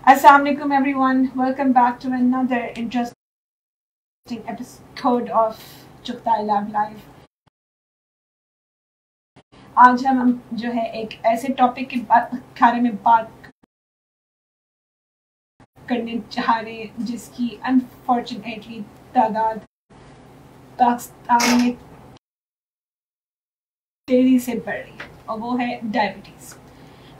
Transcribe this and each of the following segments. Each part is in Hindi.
Assalamualaikum everyone, welcome back to another interesting episode of Chughtai lab live. आज हम जो है एक ऐसे टॉपिक के बारे में बात करने चाह रहे हैं जिसकी अनफॉर्चुनेटली तादाद पाकिस्तान में तेजी से बढ़ रही है और वो है डायबिटीज।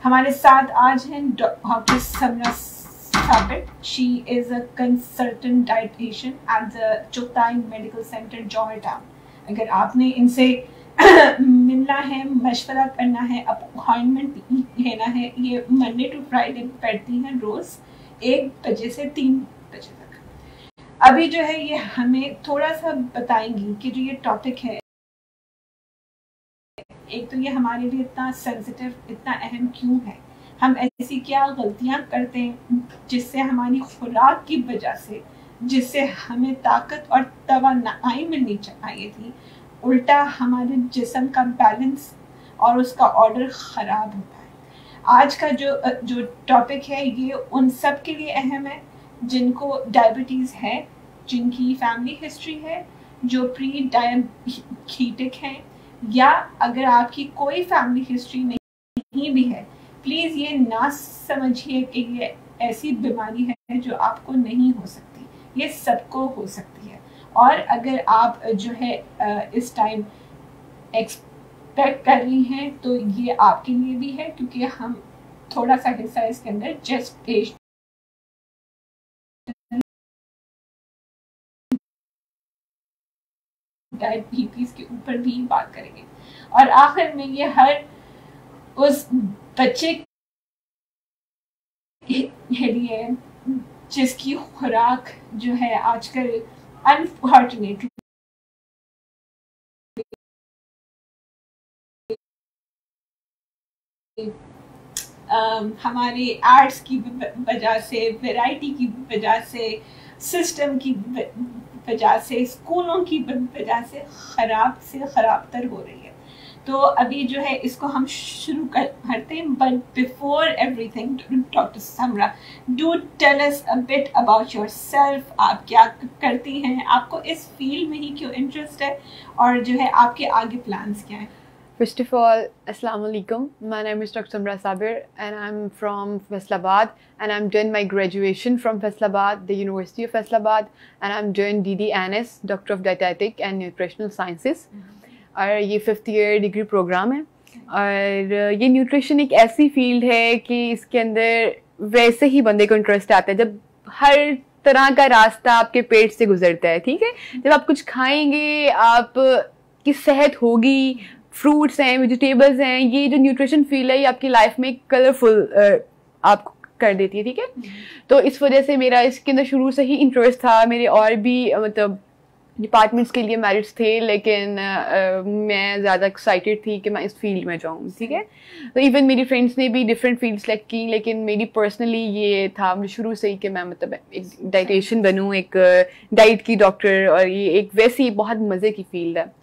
हमारे साथ आज हैं doctor Samra Sabir. She is a consultant dietitian at the Chughtai Medical Centre Johar Town. अगर आपने इनसे मिलना है, मशवरा करना है, अपॉइंटमेंट लेना है, ये मंडे टू फ्राइडे पढ़ती हैं रोज 1 बजे से 3 बजे तक। अभी जो है ये हमें थोड़ा सा बताएंगी कि जो ये टॉपिक है, एक तो ये हमारे लिए इतना सेंसिटिव, इतना अहम क्यों है, हम ऐसी क्या गलतियां करते हैं जिससे हमारी खुराक की वजह से, जिससे हमें ताकत और तवानाई मिलनी चाहिए थी, उल्टा हमारे जिस्म का बैलेंस और उसका ऑर्डर ख़राब होता है। आज का जो टॉपिक है ये उन सब के लिए अहम है जिनको डायबिटीज़ है, जिनकी फैमिली हिस्ट्री है, जो प्री डायबिटिक हैं, या अगर आपकी कोई फैमिली हिस्ट्री नहीं भी है, प्लीज़ ये ना समझिए कि ये ऐसी बीमारी है जो आपको नहीं हो सकती, ये सबको हो सकती है। और अगर आप जो है इस टाइम एक्सपेक्ट कर रही हैं तो ये आपके लिए भी है, क्योंकि हम थोड़ा सा हिस्सा इसके अंदर जेस्टेशन डायबिटीज के ऊपर भी बात करेंगे। और आखिर में ये हर उस बच्चे के लिए जिसकी खुराक जो है आजकल अनफॉर्चुनेटली हमारे एड्स की वजह से, वैरायटी की वजह से, सिस्टम की वजह से, स्कूलों की वजह से खराब तर हो रही है। तो अभी जो है इसको हम शुरू करते हैं, but before everything doctor Samra, do tell us a bit about yourself. आप क्या करती हैं, आपको इस फील्ड में ही क्यों इंटरेस्ट है, और जो है आपके आगे प्लान्स क्या हैं? First of all, Assalamu alaikum. My name is Dr. Samra Sabir and I'm from Faisalabad, and I'm doing my graduation from Faisalabad, the University of Faisalabad, and I'm doing DDNS, Doctor of Dietetic and Nutritional Sciences. और ये 5th year डिग्री प्रोग्राम है। और ये न्यूट्रिशन एक ऐसी फील्ड है कि इसके अंदर वैसे ही बंदे को इंटरेस्ट आता है जब हर तरह का रास्ता आपके पेट से गुजरता है। ठीक है, जब आप कुछ खाएंगे, आप की सेहत होगी, फ्रूट्स हैं, वेजिटेबल्स हैं, ये जो न्यूट्रिशन फील्ड है ये आपकी लाइफ में कलरफुल आपको कर देती है। ठीक है, तो इस वजह से मेरा इसके अंदर शुरू से ही इंटरेस्ट था। मेरे और भी मतलब डिपार्टमेंट्स के लिए मेरिट्स थे, लेकिन मैं ज़्यादा एक्साइटेड थी कि मैं इस फील्ड में जाऊँ। ठीक है, तो इवन मेरी फ्रेंड्स ने भी डिफरेंट फील्ड सेलेक्ट की, लेकिन मेरी पर्सनली ये था शुरू से ही कि मैं मतलब एक डाइटिशियन बनूँ, एक डाइट की डॉक्टर, और ये एक वैसी बहुत मज़े की फील्ड है।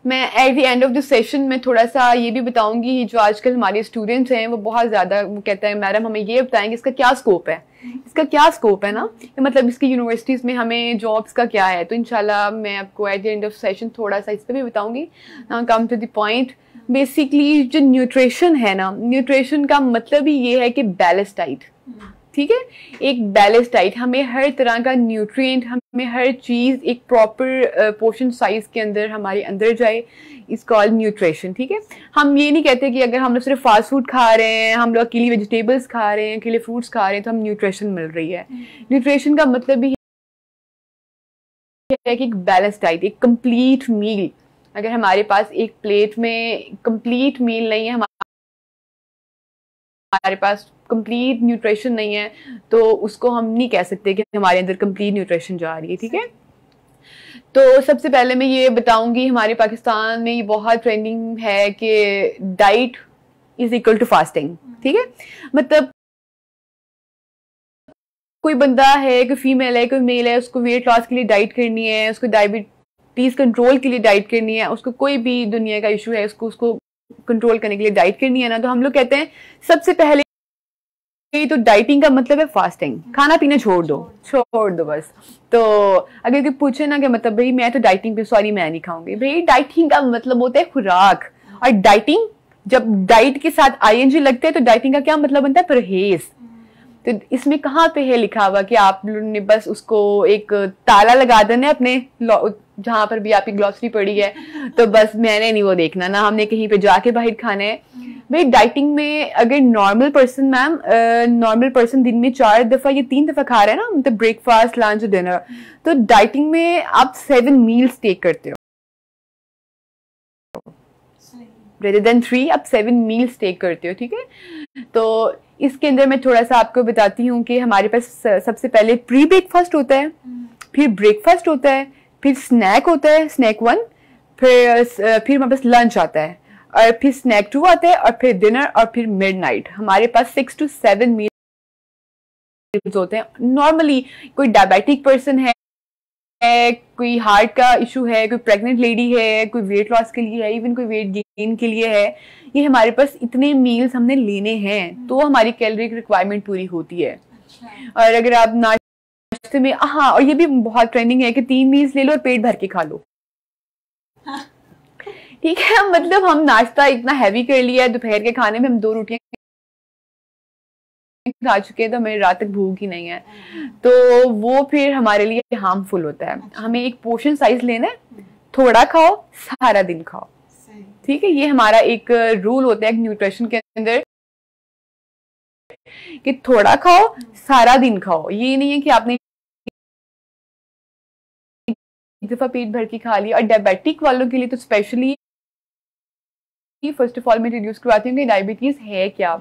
मैं eight the end of the session में थोड़ा सा ये भी बताऊंगी, जो आजकल हमारे स्टूडेंट्स हैं वो बहुत ज़्यादा वो कहते हैं मैडम हमें ये बताएंगे इसका क्या स्कोप है, इसका क्या स्कोप है ना, मतलब इसकी यूनिवर्सिटीज़ में हमें जॉब्स का क्या है। तो इंशाल्लाह मैं आपको at the end of session थोड़ा सा इस पर भी बताऊंगी। Come to the point, basically जो न्यूट्रिशन है ना, न्यूट्रिशन का मतलब ही ये है कि बैलेंस डाइट। ठीक है, एक बैलेंस डाइट, हमें हर तरह का न्यूट्रिएंट, हमें हर चीज़ एक प्रॉपर पोर्शन साइज के अंदर हमारे अंदर जाए, इस कॉल्ड न्यूट्रिशन। ठीक है, हम ये नहीं कहते कि अगर हम लोग सिर्फ फास्ट फूड खा रहे हैं, हम लोग अकेली वेजिटेबल्स खा रहे हैं, अकेले फ्रूट्स खा रहे हैं तो हम न्यूट्रिशन मिल रही है। न्यूट्रिशन का मतलब भी है कि एक बैलेंस डाइट, एक कंप्लीट मील। अगर हमारे पास एक प्लेट में कंप्लीट मील नहीं है, हमारे पास कंप्लीट न्यूट्रिशन नहीं है, तो उसको हम नहीं कह सकते कि हमारे अंदर कंप्लीट न्यूट्रिशन जा रही है। ठीक है, तो सबसे पहले मैं ये बताऊंगी, हमारे पाकिस्तान में ये बहुत ट्रेंडिंग है कि diet is equal to fasting. ठीक है, मतलब कोई बंदा है, कोई फीमेल है, कोई मेल है, उसको वेट लॉस के लिए डाइट करनी है, उसको डायबिटीज कंट्रोल के लिए डाइट करनी है, उसको कोई भी दुनिया का इशू है उसको कंट्रोल करने के लिए डाइट करनी है ना, तो हम लोग कहते हैं सबसे पहले तो डाइटिंग का मतलब है फास्टिंग, खाना पीना छोड़ दो बस। तो अगर कोई पूछे ना कि मतलब भाई मैं तो डाइटिंग पे, सॉरी मैं नहीं खाऊंगी, भाई डाइटिंग का मतलब होता है खुराक। और डाइटिंग, जब डाइट के साथ आईएनजी लगते हैं तो डाइटिंग का क्या मतलब बनता है? परहेज। तो इसमें कहाँ पे है लिखा हुआ कि आप लोगों ने बस उसको एक ताला लगा देना है अपने जहां पर भी आपकी ग्लॉसरी पड़ी है, तो बस मैंने नहीं वो देखना ना, हमने कहीं पे जाके बाहर खाना है। भाई डाइटिंग में अगर नॉर्मल पर्सन दिन में 4 दफा या 3 दफा खा रहा है ना, मतलब ब्रेकफास्ट, लंच, डिनर, तो डाइटिंग में आप 7 मील्स टेक करते हो, रेदर देन 3 आप 7 मील्स टेक करते हो, ठीक है। तो इसके अंदर मैं थोड़ा सा आपको बताती हूँ कि हमारे पास सबसे पहले प्री ब्रेकफास्ट होता है, फिर ब्रेकफास्ट होता है, फिर स्नैक होता है, स्नैक 1, फिर हमारे पास लंच आता है, और फिर स्नैक 2 आता है, और फिर डिनर, और फिर मिडनाइट। हमारे पास 6 to 7 मील्स होते हैं। नॉर्मली कोई डायबिटिक पर्सन है, कोई हार्ट का इशू है, कोई प्रेग्नेंट लेडी है, कोई वेट लॉस के लिए है, इवन कोई वेट गेन के लिए है, ये हमारे पास इतने मील्स हमने लेने हैं तो हमारी कैलोरी की रिक्वायरमेंट पूरी होती है। और अगर आप नाश्ते में, हाँ, और ये भी बहुत ट्रेंडिंग है कि 3 मील्स ले लो और पेट भर के खा लो। ठीक है, मतलब हम नाश्ता इतना हैवी कर लिया है, दोपहर के खाने में हम 2 रोटियां खा चुके हैं तो हमें रात तक भूख ही नहीं है, तो वो फिर हमारे लिए हार्मफुल होता है। हमें एक पोर्शन साइज लेना है, थोड़ा खाओ, सारा दिन खाओ, ठीक है। ये हमारा एक रूल होता है न्यूट्रिशन के अंदर कि थोड़ा खाओ, सारा दिन खाओ। ये नहीं है कि आपने एक दफा पेट भर के खा लिया। और डायबिटिक वालों के लिए तो स्पेशली, फर्स्ट ऑफ ऑल मैं इंट्रोड्यूस करवाती हूँ कि डायबिटीज है क्या।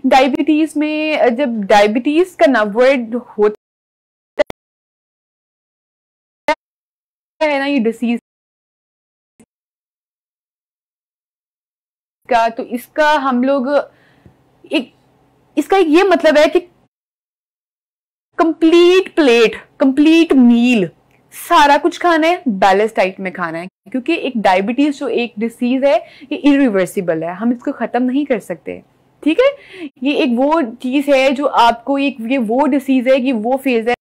डायबिटीज में, जब डायबिटीज का ना वर्ड होता है ना, ये डिसीज का, तो इसका हम लोग इसका एक ये मतलब है कि कंप्लीट प्लेट, कंप्लीट मील, सारा कुछ खाना है, बैलेंस डाइट में खाना है। क्योंकि एक डायबिटीज जो एक डिसीज है, ये इरिवर्सिबल है, हम इसको खत्म नहीं कर सकते, ठीक है। ये एक वो चीज है जो आपको, ये वो डिसीज है, ये वो फेज है,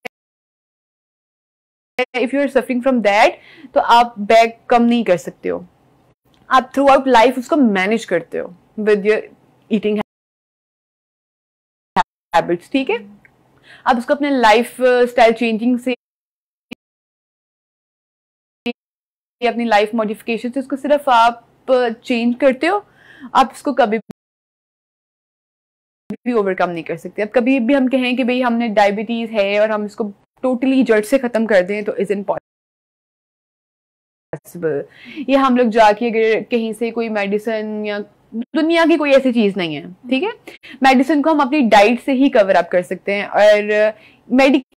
if you are suffering from that तो आप बैक कम नहीं कर सकते हो, आप थ्रू आउट लाइफ उसको मैनेज करते हो विद योर ईटिंग हैबिट्स, ठीक है। आप उसको अपने लाइफ स्टाइल चेंजिंग से, अपनी लाइफ मॉडिफिकेशन से उसको सिर्फ आप चेंज करते हो, आप उसको कभी भी ओवरकम नहीं कर सकते। अब कभी भी हम कहें कि भाई हमने डायबिटीज है और हम इसको टोटली जड़ से खत्म कर दें तो इज इम्पॉसिबल। ये हम लोग जाके अगर कहीं से कोई मेडिसिन, या दुनिया की कोई ऐसी चीज नहीं है, ठीक है। मेडिसिन को हम अपनी डाइट से ही कवर अप कर सकते हैं। और मेडिकेशन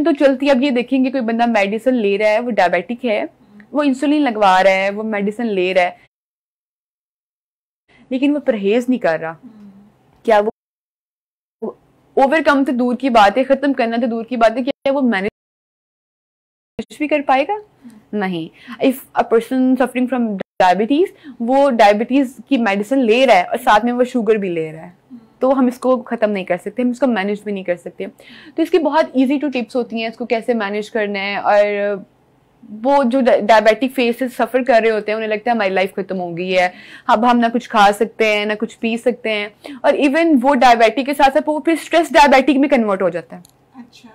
तो चलती है। अब ये देखेंगे कोई बंदा मेडिसिन ले रहा है, वो डायबिटिक है, वो इंसुलिन लगवा रहा है, वो मेडिसिन ले रहा है, लेकिन वो परहेज नहीं कर रहा, क्या वो ओवरकम तो दूर की बात है, खत्म करना तो दूर की बात है, क्या वो मैनेज भी कर पाएगा? नहीं। If a person suffering from diabetes, वो डायबिटीज की मेडिसिन ले रहा है और साथ में वो शुगर भी ले रहा है, तो हम इसको खत्म नहीं कर सकते, हम इसको मैनेज भी नहीं कर सकते। तो इसकी बहुत इजी टू टिप्स होती हैं इसको कैसे मैनेज करना है। और वो जो डायबिटिक फेज से सफर कर रहे होते हैं, उन्हें लगता है हमारी लाइफ खत्म हो गई है, अब हम ना कुछ खा सकते हैं ना कुछ पी सकते हैं। और इवन वो डायबिटिक के साथ साथ वो फिर स्ट्रेस डायबिटिक में कन्वर्ट हो जाता है। अच्छा।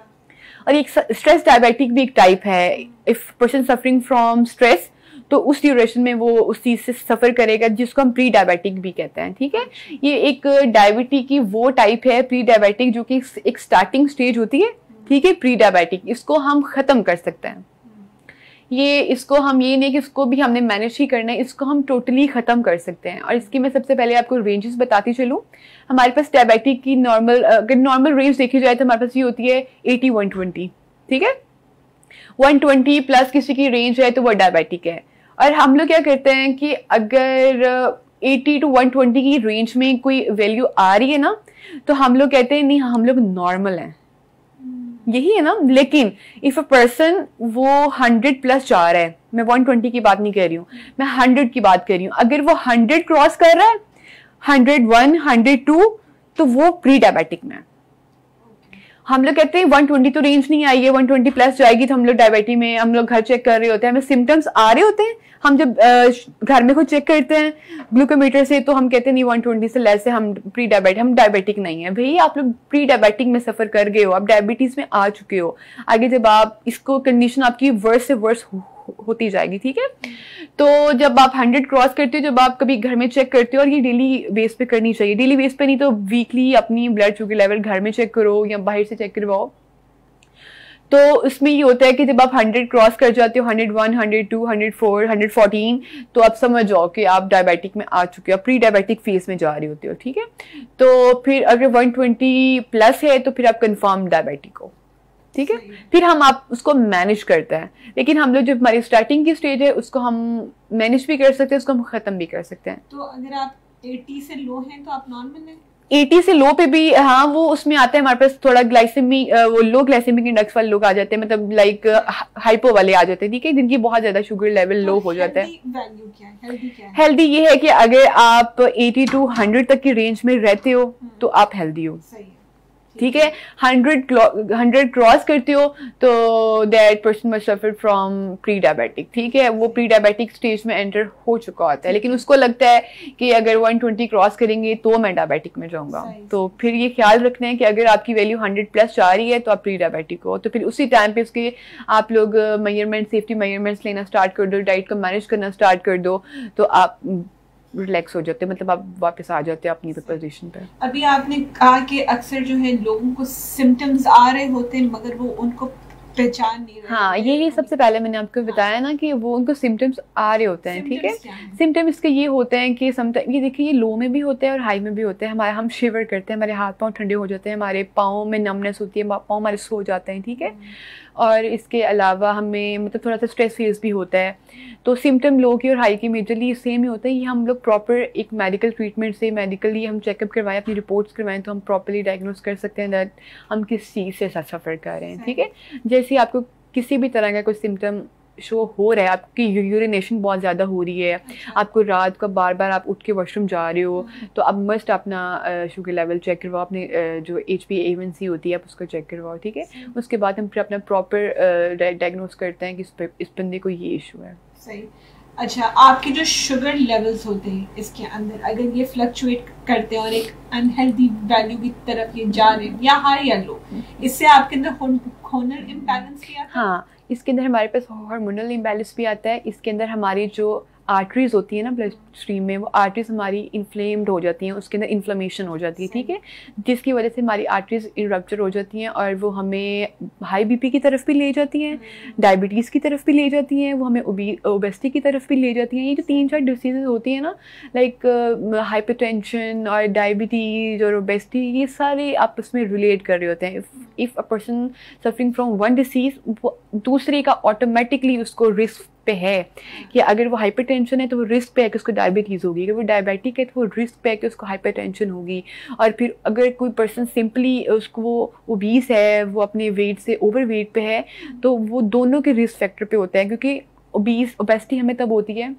और एक स्ट्रेस डायबिटिक भी एक टाइप है। If person suffering from stress, तो उस ड्यूरेशन में वो उस चीज से सफर करेगा जिसको हम प्री डायबिटिक भी कहते हैं, ठीक है। ये एक डायबिटिक की वो टाइप है, प्री डायबिटिक, जो कि एक स्टार्टिंग स्टेज होती है, ठीक है, प्री डायबिटिक। इसको हम खत्म कर सकते हैं। इसको हम ये नहीं कि इसको भी हमने मैनेज ही करना है, इसको हम टोटली खत्म कर सकते हैं। और इसकी मैं सबसे पहले आपको रेंजेस बताती चलूं। हमारे पास डायबिटिक की नॉर्मल रेंज देखी जाए तो हमारे पास ये होती है 80-120, ठीक है। 120 प्लस किसी की रेंज है तो वो डायबिटिक है। और हम लोग क्या करते हैं कि अगर 80 to 120 की रेंज में कोई वैल्यू आ रही है ना, तो हम लोग कहते हैं नहीं, हम लोग नॉर्मल हैं, यही है ना। लेकिन इफ अ पर्सन वो 100+ जा रहा है, मैं 120 की बात नहीं कर रही हूँ, मैं 100 की बात कर रही हूँ, अगर वो 100 क्रॉस कर रहा है, 101, 102, तो वो प्री डायबिटिक में है। हम लोग कहते हैं 120 तो रेंज नहीं आई है, 120+ जाएगी तो हम लोग डायबिटीज में, हम लोग घर चेक कर रहे होते हैं, हमें सिम्टम्स आ रहे होते हैं, हम जब घर में खुद चेक करते हैं ग्लूकोमीटर से तो हम कहते हैं नहीं 120 से लेस है, हम प्री डायबिटिक, हम डायबिटिक नहीं है। भाई आप लोग प्री डायबिटिक में सफर कर गए हो, आप डायबिटीज में आ चुके हो, आगे जब आप इसको कंडीशन आपकी वर्स से वर्स होती जाएगी, ठीक है। तो जब आप 100 क्रॉस करते हो, जब आप कभी घर में चेक करते हो, और ये डेली बेस पे करनी चाहिए, डेली बेस पे नहीं तो वीकली अपनी ब्लड शुगर लेवल घर में चेक करो या बाहर से चेक करवाओ। तो इसमें ये होता है कि जब आप 100 क्रॉस कर जाते हो, 101, 102, 104, 114, तो आप समझ जाओ कि आप डायबिटिक में आ चुके हो, प्री डायबिटिक फेज में जा रहे होते हो, ठीक है। तो फिर अगर 120+ है तो फिर आप कंफर्म डायबिटिक हो, ठीक है। फिर हम आप उसको मैनेज करते हैं, लेकिन हम लोग जब हमारी स्टार्टिंग की स्टेज है उसको हम मैनेज भी कर सकते हैं, उसको हम खत्म भी कर सकते हैं। तो अगर आप 80 से लो हैं तो आप नॉर्मल हैं? 80 से लो पे भी, हाँ, वो उसमें आता है हमारे पास थोड़ा ग्लाइसेमी, वो लो ग्लाइसेमिक इंडेक्स वाले लोग आ जाते हैं, मतलब लाइक हाइपो वाले आ जाते हैं, ठीक है, जिनकी बहुत ज्यादा शुगर लेवल लो हो जाता है। वैल्यू क्या है, हेल्दी क्या है? हेल्दी ये है कि अगर आप 80 to 100 तक की रेंज में रहते हो तो आप हेल्दी हो, सही है, ठीक है। 100 क्रॉस करते हो तो that person must suffer from pre diabetic, ठीक है, वो प्री डायबिटिक स्टेज में एंटर हो चुका होता है, लेकिन उसको लगता है कि अगर 120 क्रॉस करेंगे तो मैं डायबिटिक में जाऊंगा। तो फिर ये ख्याल रखना है कि अगर आपकी वैल्यू 100+ जा रही है तो आप प्री डायबिटिक हो, तो फिर उसी टाइम पे उसके आप लोग मेजरमेंट, सेफ्टी मेजरमेंट्स लेना स्टार्ट कर दो, डाइट को मैनेज करना स्टार्ट कर दो, तो आप रिलैक्स हो जाते हैं, मतलब आप वापस आ जाते हैं अपनी पोजीशन पे। अभी आपने कहा कि अक्सर जो है लोगों को सिम्टम्स आ रहे होते हैं मगर वो उनको पहचान नहीं रहे। हाँ, यही सबसे पहले मैंने आपको बताया ना कि वो उनको सिम्टम्स आ रहे होते हैं, ठीक है। सिम्टम्स इसके ये होते हैं कि समटाइम ये देखिए, ये लो में भी होते हैं और हाई में भी होते हैं। हमारे हम शिवर करते हैं, हमारे हाथ पाँव ठंडे हो जाते हैं, हमारे पाँव में नमनेस होती है, पाँव हमारे सो जाते हैं, ठीक है। और इसके अलावा हमें मतलब थोड़ा सा स्ट्रेस फेस भी होता है। तो सिम्टम लो की और हाई की मेजरली सेम ही होता है। ये हम लोग प्रॉपर एक मेडिकल ट्रीटमेंट से, मेडिकली हम चेकअप करवाएं, अपनी रिपोर्ट्स करवाएं, तो हम प्रॉपरली डायग्नोस कर सकते हैं दैट हम किस चीज़ से सफ़र कर रहे हैं, ठीक है। जैसे आपको किसी भी तरह का कोई सिम्टम शो हो रहा है, आपकी यूरिनेशन बहुत ज़्यादा हो रही है, आपको रात को बार बार आप उठ के वॉशरूम जा रहे हो, तो आप मस्ट अपना शुगर लेवल चेक करवाओ, अपने जो HbA1c होती है आप उसको चेक करवाओ, ठीक है। उसके बाद हम फिर अपना प्रॉपर डायग्नोस करते हैं कि इस बंदे को ये इशू है। सही। अच्छा, आपके जो शुगर लेवल्स होते हैं इसके अंदर अगर ये फ्लक्चुएट करते हैं और एक अनहेल्दी वैल्यू की तरफ ये जा रहे हैं, या हाई या लो, इससे आपके अंदर हार्मोनल इम्बैलेंस भी आता है? हाँ, इसके अंदर हमारे पास हार्मोनल इम्बैलेंस भी आता है। इसके अंदर हमारी जो आर्टरीज होती है ना ब्लड स्ट्रीम में, वो आर्टरीज हमारी इन्फ्लेम्ड हो जाती हैं, उसके अंदर इन्फ्लेमेशन हो जाती है, ठीक है, जिसकी वजह से हमारी आर्टरीज रप्चर हो जाती हैं और वो हमें हाई बीपी की तरफ भी ले जाती हैं, डायबिटीज़ की तरफ भी ले जाती हैं, वो हमें ओबेसिटी की तरफ भी ले जाती हैं। ये जो 3-4 डिसीज़ होती हैं ना, लाइक हाइपरटेंशन और डायबिटीज़ और ओबेसिटी, ये सारे आपस में रिलेट कर रहे होते हैं। If a person suffering from one disease, वो दूसरे का ऑटोमेटिकली उसको रिस्क पे है कि अगर वो हाइपरटेंशन है तो वो रिस्क पे है कि उसको डायबिटीज़ होगी, अगर वो डायबिटिक है तो वो रिस्क पे है कि उसको हाइपरटेंशन होगी। और फिर अगर कोई पर्सन सिंपली उसको वो ओबीस है, वो अपने वेट से ओवर वेट पे है, तो वो दोनों के रिस्क फैक्टर पे होता है, क्योंकि ओबेसिटी हमें तब होती है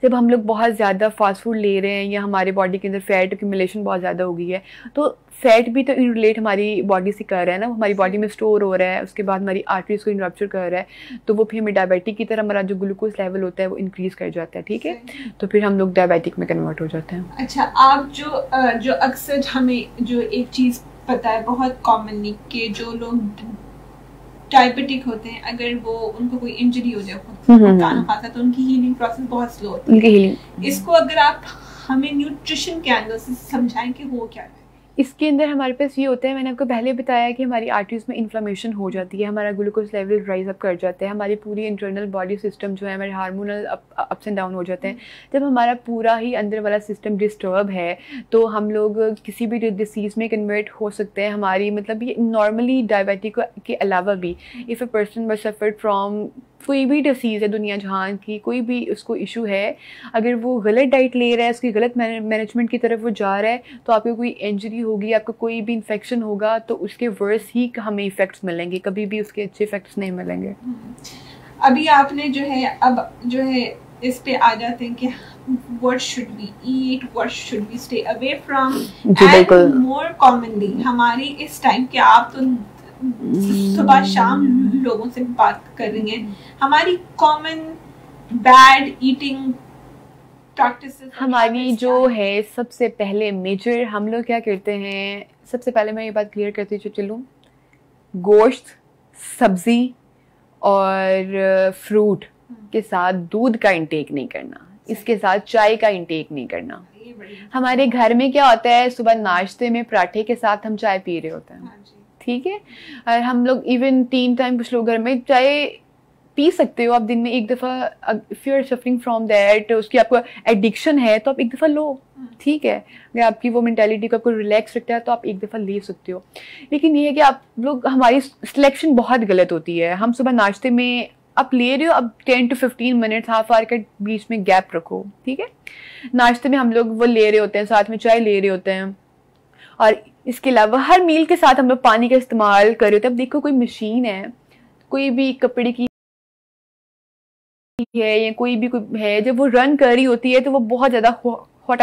जब हम लोग बहुत ज़्यादा फास्ट फूड ले रहे हैं या हमारे बॉडी के अंदर फैट एक्यूमुलेशन बहुत ज़्यादा हो गई है। तो फैट भी तो रिलेट हमारी बॉडी से कर रहा है ना, वो हमारी बॉडी में स्टोर हो रहा है, उसके बाद हमारी आर्टरीज को इंरप्चर कर रहा है, तो वो फिर हमें डायबिटिक की तरह हमारा जो ग्लूकोज लेवल होता है वो इंक्रीज़ कर जाता है, ठीक है, तो फिर हम लोग डायबिटिक में कन्वर्ट हो जाते हैं। अच्छा, आप जो अक्सर हमें जो एक चीज़ पता है बहुत कॉमनली कि जो लोग डायबिटिक होते हैं, अगर वो उनको कोई इंजरी हो जाए खाना खाता तो उनकी हीलिंग प्रोसेस बहुत स्लो होती है। इसको अगर आप हमें न्यूट्रिशन के एंगल से समझाएं कि वो क्या है। इसके अंदर हमारे पास ये होता है, मैंने आपको पहले बताया कि हमारी आर्टरीज में इन्फ्लेमेशन हो जाती है, हमारा ग्लूकोज लेवल राइज अप कर जाता है, हमारी पूरी इंटरनल बॉडी सिस्टम जो है, हमारे हार्मोनल अप्स एंड डाउन हो जाते हैं। जब हमारा पूरा ही अंदर वाला सिस्टम डिस्टर्ब है तो हम लोग किसी भी डिसीज़ में कन्वर्ट हो सकते हैं। हमारी मतलब ये नॉर्मली डायबिटिक के अलावा भी if a person was suffered from कोई भी डिसीज़ है दुनिया जहान की, कोई भी उसको इशू है, अगर वो गलत डाइट ले रहा है, उसकी गलत मैनेजमेंट की तरफ वो जा रहा है, तो आपको कोई इंजरी होगी, आपको कोई भी इन्फेक्शन होगा, तो उसके वर्स ही हमें इफ़ेक्ट्स मिलेंगे, कभी भी उसके अच्छे इफ़ेक्ट्स नहीं मिलेंगे। अभी आपने जो है, अब जो है इस पे आ जाते हैं कि what should we eat, what should we stay away from, and more commonly हमारी इस टाइम के, आप तो सुबह शाम लोगों से बात कर रही हैं, हमारी कॉमन बैड ईटिंग प्रैक्टिसेस हमारी जो है, सबसे पहले मेजर हम लोग क्या करते हैं, सबसे पहले मैं ये बात क्लियर करती चलूँ, गोश्त, सब्जी और फ्रूट के साथ दूध का इंटेक नहीं करना, इसके साथ चाय का इंटेक नहीं करना। हमारे घर में क्या होता है, सुबह नाश्ते में पराठे के साथ हम चाय पी रहे होते हैं, ठीक है, और हम लोग इवन 3 टाइम कुछ लोग घर में चाय पी सकते हो आप दिन में एक दफ़ा। If you are suffering from that, उसकी आपको एडिक्शन है तो आप एक दफ़ा लो, ठीक है, अगर आपकी वो मेंटालिटी को आपको रिलैक्स रखता है तो आप एक दफ़ा ले सकते हो। लेकिन ये है कि आप लोग, हमारी सिलेक्शन बहुत गलत होती है। हम सुबह नाश्ते में आप ले रहे हो, अब 10 to 15 मिनट हाफ आवर के बीच में गैप रखो, ठीक है। नाश्ते में हम लोग वो ले रहे होते हैं, साथ में चाय ले रहे होते हैं, और इसके अलावा हर मील के साथ हम लोग पानी का इस्तेमाल कर रहे होते हैं। अब देखो, कोई मशीन है, कोई भी कपड़े की है या कोई भी है, जब वो रन कर रही होती है तो वो बहुत ज़्यादा हॉट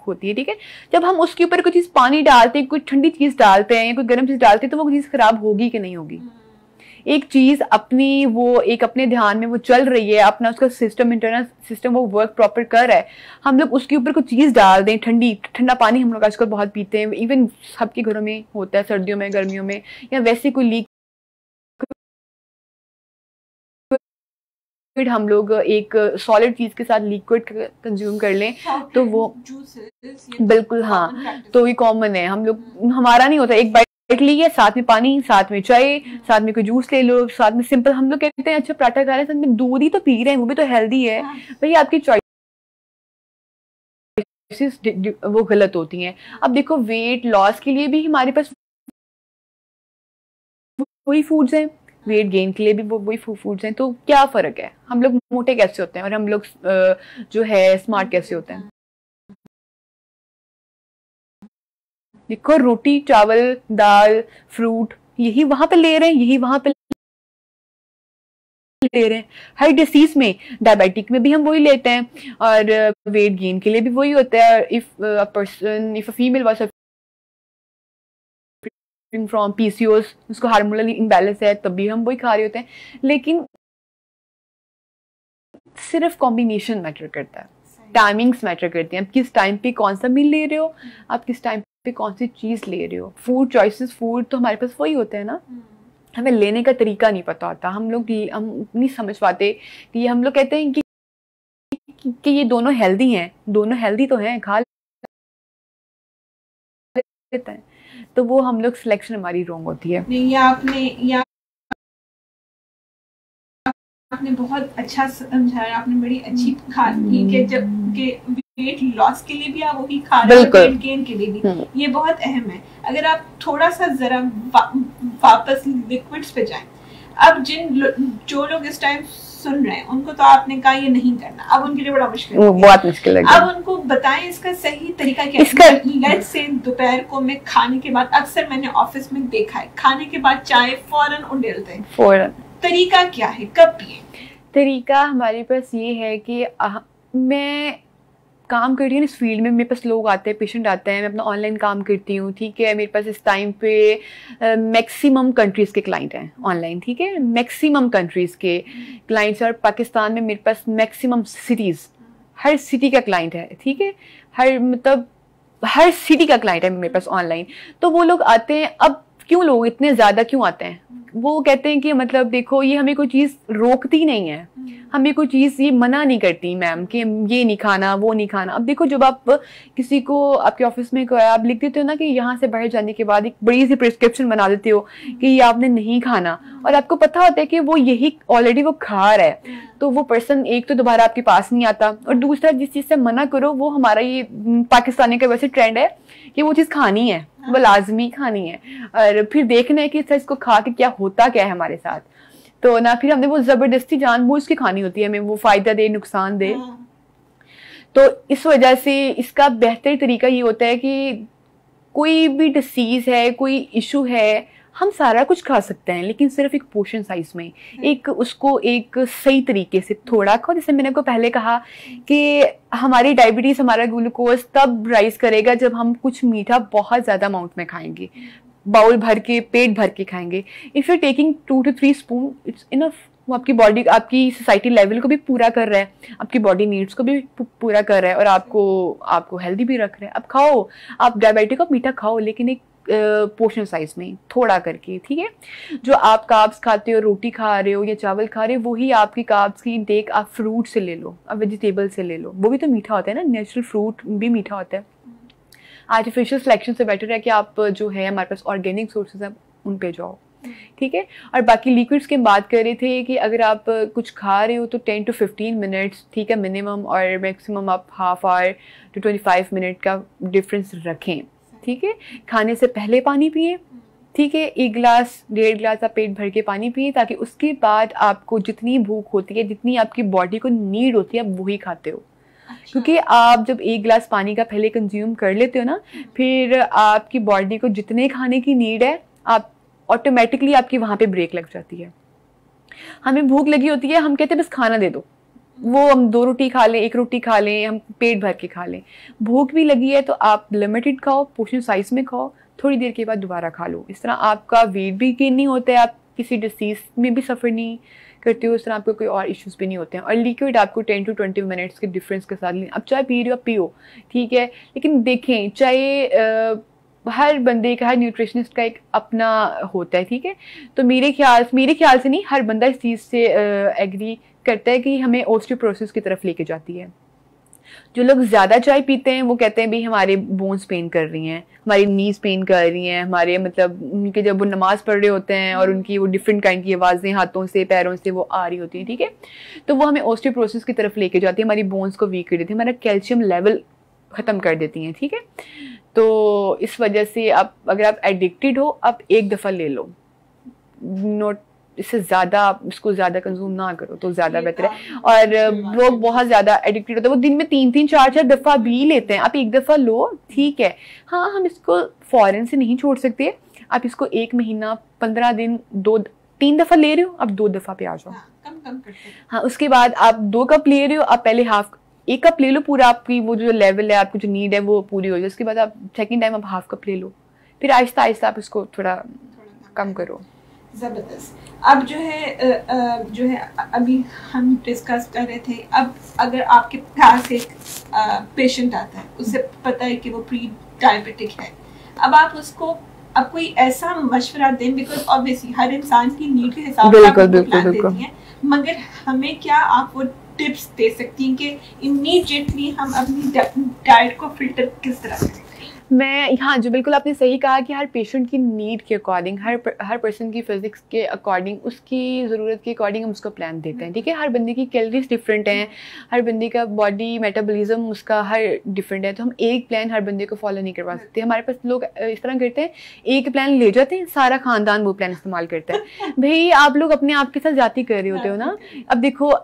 होती है, ठीक है। जब हम उसके ऊपर कोई चीज़ पानी डालते हैं, कोई ठंडी चीज़ डालते हैं या कोई गर्म चीज़ डालते हैं, तो वो चीज़ खराब होगी कि नहीं होगी। एक चीज़ अपनी, वो एक अपने ध्यान में वो चल रही है, अपना उसका सिस्टम, इंटरनल सिस्टम वो वर्क प्रॉपर कर रहा है, हम लोग उसके ऊपर कोई चीज़ डाल दें, ठंडा पानी हम लोग आजकल बहुत पीते हैं, इवन सबके घरों में होता है, सर्दियों में, गर्मियों में, या वैसे कोई लीक हम लोग एक सॉलिड चीज के साथ लिक्विड कंज्यूम कर लें तो वो बिल्कुल, हाँ, तो ये कॉमन है। हम लोग, हमारा नहीं होता, एक बाइट ली है, साथ में पानी, साथ में चाय, साथ में कोई जूस ले लो, साथ में सिंपल, हम लोग कहते हैं अच्छा पराठा खा रहे हैं, साथ में दूध ही तो पी रहे हैं, वो भी तो हेल्दी है। भाई आपकी चॉइस वो गलत होती हैं। अब देखो, वेट लॉस के लिए भी हमारे पास वही फूड्स हैं, वेट गेन के लिए भी वो वही फूड्स हैं, तो क्या फर्क है, हम लोग मोटे कैसे होते हैं और हम लोग जो है स्मार्ट कैसे होते हैं। देखो, रोटी, चावल, दाल, फ्रूट, यही वहां पे ले रहे हैं, यही वहां पे ले रहे हैं। हर डिसीज में, डायबिटिक में भी हम वही लेते हैं, और वेट गेन के लिए भी वही होता है। If a female was from PCOS, उसको हार्मोनल इम्बैलेंस है, तब भी हम वही खा रहे होते हैं। लेकिन सिर्फ कॉम्बिनेशन मैटर करता है, टाइमिंग्स मैटर करती हैं। आप किस टाइम पे कौन सा मील ले रहे हो, आप किस टाइम पे कौन सी चीज ले रहे हो। फूड चॉइसेस, फूड तो हमारे पास वही होते हैं ना, हमें लेने का तरीका नहीं पता होता। हम नहीं समझ पाते कि हम लोग कहते हैं कि ये दोनों हेल्दी हैं, दोनों हेल्दी तो हैं, खा लेते हैं, तो वो हम लोग सिलेक्शन हमारी रॉन्ग होती है। नहीं, आपने बहुत अच्छा समझाया, आपने बड़ी अच्छी बात की कि जब के वेट लॉस के लिए भी आप वही खा रहे हो, वेट गेन के लिए भी, ये बहुत अहम है। अगर आप थोड़ा सा जरा वापस लिक्विड्स पे जाएं, अब जो लोग इस टाइम सुन रहे हैं, उनको तो आपने कहा ये नहीं करना, अब उनके लिए बड़ा मुश्किल है, बहुत मुश्किल है। अब उनको बताएं इसका सही तरीका क्या है। लेट्स से दोपहर को मैं खाने के बाद, अक्सर मैंने ऑफिस में देखा है, खाने के बाद चाय फौरन उंडेलते हैं, फौरन। तरीका क्या है, कब पिए? तरीका हमारे पास ये है कि मैं काम करती हूँ इस फील्ड में, मेरे पास लोग आते हैं, पेशेंट आते हैं, मैं अपना ऑनलाइन काम करती हूँ, ठीक है। मेरे पास इस टाइम पे मैक्सिमम कंट्रीज़ के क्लाइंट हैं ऑनलाइन, ठीक है, मैक्सिमम कंट्रीज़ के क्लाइंट्स। और पाकिस्तान में मेरे पास मैक्सिमम सिटीज़, हर सिटी का क्लाइंट है, ठीक है, हर सिटी का क्लाइंट है मेरे पास ऑनलाइन। तो वो लोग आते हैं, अब क्यों लोग इतने ज़्यादा क्यों आते हैं, वो कहते हैं कि मतलब देखो, ये हमें कोई चीज़ रोकती नहीं है, हमें कोई चीज़ ये मना नहीं करती मैम कि ये नहीं खाना, वो नहीं खाना। अब देखो, जब आप किसी को आपके ऑफिस में आप लिख देते हो ना कि यहाँ से बाहर जाने के बाद एक बड़ी सी प्रिस्क्रिप्शन बना देते हो कि ये आपने नहीं खाना, और आपको पता होता है कि वो यही ऑलरेडी वो खा रहा है, तो वो पर्सन एक तो दोबारा आपके पास नहीं आता, और दूसरा जिस चीज़ से मना करो, वो हमारा ये पाकिस्तानी का वैसे ट्रेंड है कि वो चीज़ खानी है, वो लाजमी खानी है, और फिर देखना है कि इसको खा के क्या होता क्या है हमारे साथ। तो ना फिर हमने वो जबरदस्ती जानबूझ के खानी होती है, हमें वो फायदा दे नुकसान दे। तो इस वजह से इसका बेहतर तरीका ये होता है कि कोई भी डिसीज है, कोई इशू है, हम सारा कुछ खा सकते हैं लेकिन सिर्फ एक पोर्शन साइज में, एक उसको एक सही तरीके से थोड़ा खाओ। जैसे मैंने आपको पहले कहा कि हमारी डायबिटीज, हमारा ग्लूकोज तब राइज करेगा जब हम कुछ मीठा बहुत ज्यादा अमाउंट में खाएंगे, बाउल भर के, पेट भर के खाएंगे। If you are taking 2 to 3 spoon it's enough. वो आपकी बॉडी, आपकी सोसाइटी लेवल को भी पूरा कर रहा है, आपकी बॉडी नीड्स को भी पूरा कर रहा है और आपको हेल्दी भी रख रहा है। अब खाओ, आप डायबिटिक, आप मीठा खाओ लेकिन एक पोर्शन साइज में थोड़ा करके, ठीक है। जो आप कार्ब्स खाते हो, रोटी खा रहे हो या चावल खा रहे हो, वही आपकी कार्ब्स की इंटेक आप फ्रूट से ले लो, आप वेजिटेबल से ले लो। वो भी तो मीठा होता है ना, नेचुरल फ्रूट भी मीठा होता है। आर्टिफिशियल सिलेक्शन से बेटर है कि आप जो है हमारे पास ऑर्गेनिक सोर्सेज हैं उन पे जाओ, ठीक है। और बाकी लिक्विड्स की बात कर रहे थे कि अगर आप कुछ खा रहे हो तो 10 to 15 मिनट्स, ठीक है, मिनिमम, और मैक्सिमम आप हाफ आवर to 25 मिनट का डिफरेंस रखें, ठीक है। खाने से पहले पानी पिए, ठीक है, 1 गिलास 1.5 गिलास आप पेट भर के पानी पिए, ताकि उसके बाद आपको जितनी भूख होती है, जितनी आपकी बॉडी को नीड होती है, आप वही खाते हो। क्योंकि आप जब 1 गिलास पानी का पहले कंज्यूम कर लेते हो ना, फिर आपकी बॉडी को जितने खाने की नीड है, आप ऑटोमेटिकली आपकी वहां पे ब्रेक लग जाती है। हमें भूख लगी होती है, हम कहते हैं बस खाना दे दो, वो हम 2 रोटी खा लें, 1 रोटी खा लें, हम पेट भर के खा लें। भूख भी लगी है तो आप लिमिटेड खाओ, पोर्शन साइज में खाओ, थोड़ी देर के बाद दोबारा खा लो। इस तरह आपका वेट भी गेन नहीं होता है, आप किसी डिसीज में भी सफ़र नहीं करते हो, इस तरह आपको कोई और इश्यूज भी नहीं होते हैं। और लिक्विड आपको 10 to 20 मिनट्स के डिफरेंस के साथ लें। अब चाय पी रहे हो, पियो, ठीक है, लेकिन देखें चाय हर बंदे का, हर न्यूट्रिशनिस्ट का एक अपना होता है, ठीक है। तो मेरे ख्याल से नहीं, हर बंदा इस चीज़ से एग्री करता है कि हमें ओस्टियोपोरोसिस की तरफ लेके जाती है। जो लोग ज़्यादा चाय पीते हैं वो कहते हैं भाई हमारे बोन्स पेन कर रही हैं, हमारी नीज पेन कर रही हैं, हमारे मतलब उनके जब वो नमाज पढ़ रहे होते हैं और उनकी वो डिफरेंट काइंड की आवाज़ें हाथों से, पैरों से वो आ रही होती हैं, ठीक है। तो वो हमें ओस्टियोपोरोसिस की तरफ लेके जाती है, हमारी बोन्स को वीक कर देती है, हमारा कैल्शियम लेवल ख़त्म कर देती हैं, ठीक है। तो इस वजह से आप, अगर आप एडिक्टेड हो, आप एक दफ़ा ले लो, नोट, इससे ज़्यादा इसको ज़्यादा कंज्यूम ना करो तो ज़्यादा बेहतर है। और लोग बहुत ज़्यादा एडिक्टेड होते हैं, वो दिन में 3-3, 4-4 दफ़ा भी लेते हैं। आप एक दफ़ा लो, ठीक है, हाँ, हम इसको फ़ौरन से नहीं छोड़ सकते। आप इसको 1 महीना, 15 दिन, 2-3 दफ़ा ले रहे हो, आप 2 दफ़ा पे आ जाओ, कम करते हैं। हाँ, उसके बाद आप 2 कप ले रहे हो, आप पहले 1 कप ले लो पूरा, आपकी वो जो लेवल है, आपको जो नीड है वो पूरी हो जाए। उसके बाद आप सेकंड टाइम आप 1/2 कप ले लो, फिर आहिस्ता आहिस्ता आप इसको थोड़ा कम करो। ज़बरदस्त। अब जो है अभी हम डिस्कस कर रहे थे, अब अगर आपके पास एक पेशेंट आता है, उसे पता है कि वो प्री डायबिटिक है, अब आप उसको अब कोई ऐसा मशवरा दें, बिकॉज ऑब्वियसली हर इंसान की नीड के हिसाब से आप प्लान देती हैं, मगर हमें क्या आप वो टिप्स दे सकती हैं कि इमीडिएटली हम अपनी डाइट को फिल्टर किस तरह करें? हाँ जी, बिल्कुल आपने सही कहा कि हर पेशेंट की नीड के अकॉर्डिंग, हर पर्सन की फिजिक्स के अकॉर्डिंग, उसकी ज़रूरत के अकॉर्डिंग हम उसको प्लान देते हैं, ठीक है। हर बंदे की कैलोरीज डिफरेंट हैं, हर बंदे का बॉडी मेटाबॉलिज्म उसका हर डिफरेंट है, तो हम एक प्लान हर बंदे को फॉलो नहीं करवा सकते। हमारे पास लोग इस तरह करते हैं, एक प्लान ले जाते हैं, सारा खानदान वो प्लान इस्तेमाल करता है। भाई आप लोग अपने आप के साथ जाती कर रहे होते हो ना। अब देखो,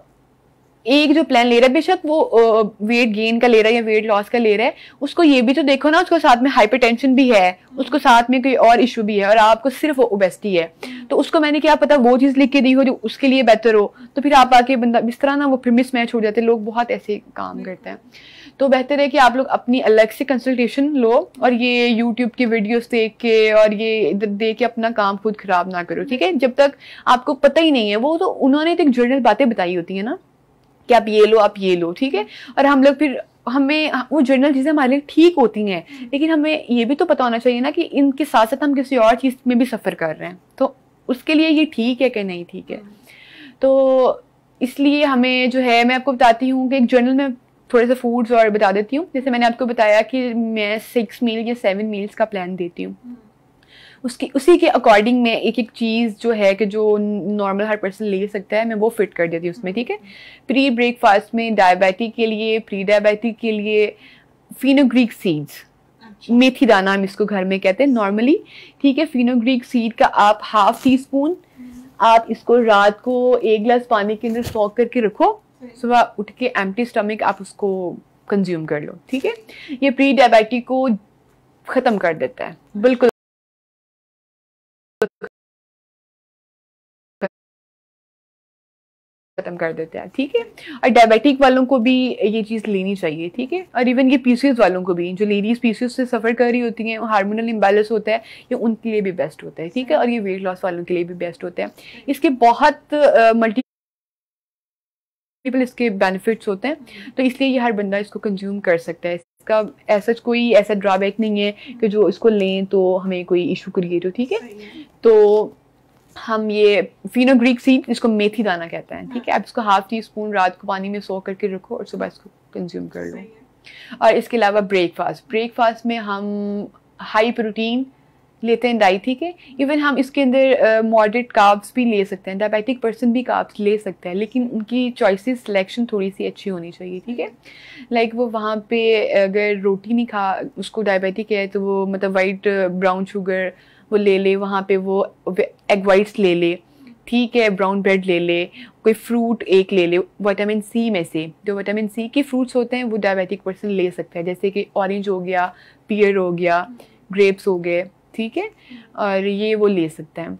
एक जो प्लान ले रहा है, बेशक वो वेट गेन का ले रहा है या वेट लॉस का ले रहा है, उसको ये भी तो देखो ना, उसको साथ में हाइपरटेंशन भी है, उसको साथ में कोई और इशू भी है, और आपको सिर्फ ओबेसिटी है। तो उसको मैंने क्या पता वो चीज़ लिख के दी हो जो उसके लिए बेहतर हो, तो फिर आप आके बंदा इस तरह ना वो फिर मिसमैच हो जाते हैं। लोग बहुत ऐसे काम करते हैं। तो बेहतर है कि आप लोग अपनी अलग से कंसल्टेशन लो, और ये यूट्यूब की वीडियोस देख के और ये इधर देख के अपना काम खुद खराब ना करो, ठीक है। जब तक आपको पता ही नहीं है, वो तो उन्होंने तो एक जनरल बातें बताई होती है ना कि आप ये लो, आप ये लो, ठीक है। और हम लोग फिर हमें वो जनरल चीज़ें हमारे लिए ठीक होती हैं, लेकिन हमें ये भी तो पता होना चाहिए ना कि इनके साथ साथ हम किसी और चीज़ में भी सफ़र कर रहे हैं, तो उसके लिए ये ठीक है कि नहीं ठीक है। तो इसलिए हमें जो है, मैं आपको बताती हूँ कि एक जर्नल में थोड़े से फूड्स और बता देती हूँ। जैसे मैंने आपको बताया कि मैं 6 मील या 7 मील्स का प्लान देती हूँ, उसी के अकॉर्डिंग मैं एक एक चीज़ जो है कि जो नॉर्मल हर पर्सन ले सकता है, मैं वो फिट कर देती हूँ उसमें, ठीक है। प्री ब्रेकफास्ट में डायबिटिक के लिए, प्री डायबिटिक के लिए फिनोग्रीक सीड्स, मेथी दाना हम इसको घर में कहते हैं नॉर्मली, ठीक है। फिनोग्रीक सीड का आप 1/2 टीस्पून आप इसको रात को 1 गिलास पानी के अंदर सॉक करके रखो, सुबह उठ के एम्प्टी स्टमक आप उसको कंज्यूम कर लो, ठीक है। ये प्री डायबिटिक को खत्म कर देता है, बिल्कुल खत्म कर देते हैं, ठीक है। और डायबिटिक वालों को भी ये चीज़ लेनी चाहिए, ठीक है। और इवन ये पीसीओएस वालों को भी, जो लेडीज पीसीओएस से सफ़र कर रही होती हैं, हार्मोनल इम्बैलेंस होता है, ये उनके लिए भी बेस्ट होता है, ठीक है। और ये वेट लॉस वालों के लिए भी बेस्ट होता है। इसके बहुत मल्टीपल इसके बेनिफिट्स होते हैं, तो इसलिए ये हर बंदा इसको कंज्यूम कर सकता है। इसका ऐसा कोई ऐसा ड्रॉबैक नहीं है कि जो इसको लें तो हमें कोई इशू क्रिएट हो, ठीक है। तो हम ये फिनोग्रीक सीड, जिसको मेथी दाना कहते हैं, ठीक है, आप इसको ½ टीस्पून रात को पानी में सोक करके रखो और सुबह इसको कंज्यूम कर लो। और इसके अलावा ब्रेकफास्ट में हम हाई प्रोटीन लेते हैं डाइट, ठीक है। इवन हम इसके अंदर मॉडरेट कार्ब्स भी ले सकते हैं, डायबिटिक पर्सन भी कार्ब्स ले सकते हैं, लेकिन उनकी चॉइसेस सिलेक्शन थोड़ी सी अच्छी होनी चाहिए, ठीक है। लाइक वो वहाँ पे अगर रोटी नहीं खा, उसको डायबिटिक है तो वो मतलब वाइट ब्राउन शुगर वो ले ले, वहाँ पे वो एग वाइट्स ले ले, ठीक है, ब्राउन ब्रेड ले ले, कोई फ्रूट एक ले ले। विटामिन सी में से जो विटामिन सी के फ्रूट्स होते हैं वो डायबिटिक पर्सन ले सकता है, जैसे कि ऑरेंज हो गया, पियर हो गया, ग्रेप्स हो गए, ठीक है, और ये वो ले सकते हैं।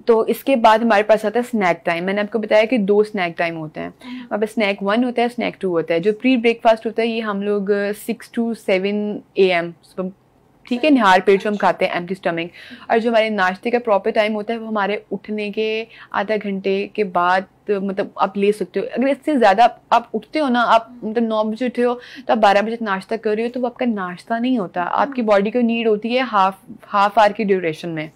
तो इसके बाद हमारे पास आता है स्नैक टाइम। मैंने आपको बताया कि 2 स्नैक टाइम होते हैं, वहाँ पे स्नैक 1 होता है, स्नैक 2 होता है। जो प्री ब्रेकफास्ट होता है ये हम लोग 6 to 7 AM, ठीक है, निहार पेट जो हम खाते हैं एम्प्टी स्टमक। और जो हमारे नाश्ते का प्रॉपर टाइम होता है वो हमारे उठने के आधा घंटे के बाद, मतलब आप ले सकते हो। अगर इससे ज़्यादा आप उठते हो ना, आप मतलब 9 बजे उठे हो तो आप 12 बजे नाश्ता कर रहे हो, तो वो आपका नाश्ता नहीं होता। आपकी बॉडी को नीड होती है हाफ आवर की ड्यूरेशन में,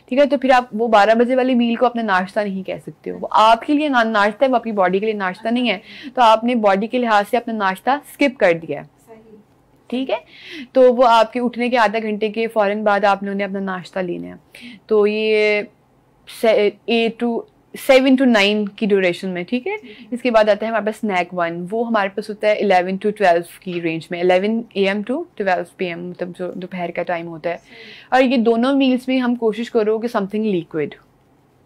ठीक है। तो फिर आप वो 12 बजे वाली मील को अपना नाश्ता नहीं कह सकते हो, वो आपके लिए नाश्ता है, वो आपकी बॉडी के लिए नाश्ता नहीं है। तो आपने बॉडी के लिहाज से अपना नाश्ता स्किप कर दिया है, ठीक है। तो वो आपके उठने के आधा घंटे के फ़ौरन बाद आपने अपना नाश्ता लेना है। तो ये 7 to 9 की ड्यूरेशन में, ठीक है। इसके बाद आता है हमारे पास स्नैक 1, वो हमारे पास होता है 11 to 12 की रेंज में, 11 AM to 12 PM, मतलब जो दोपहर का टाइम होता है। और ये दोनों मील्स में हम कोशिश करो कि समथिंग लिक्विड,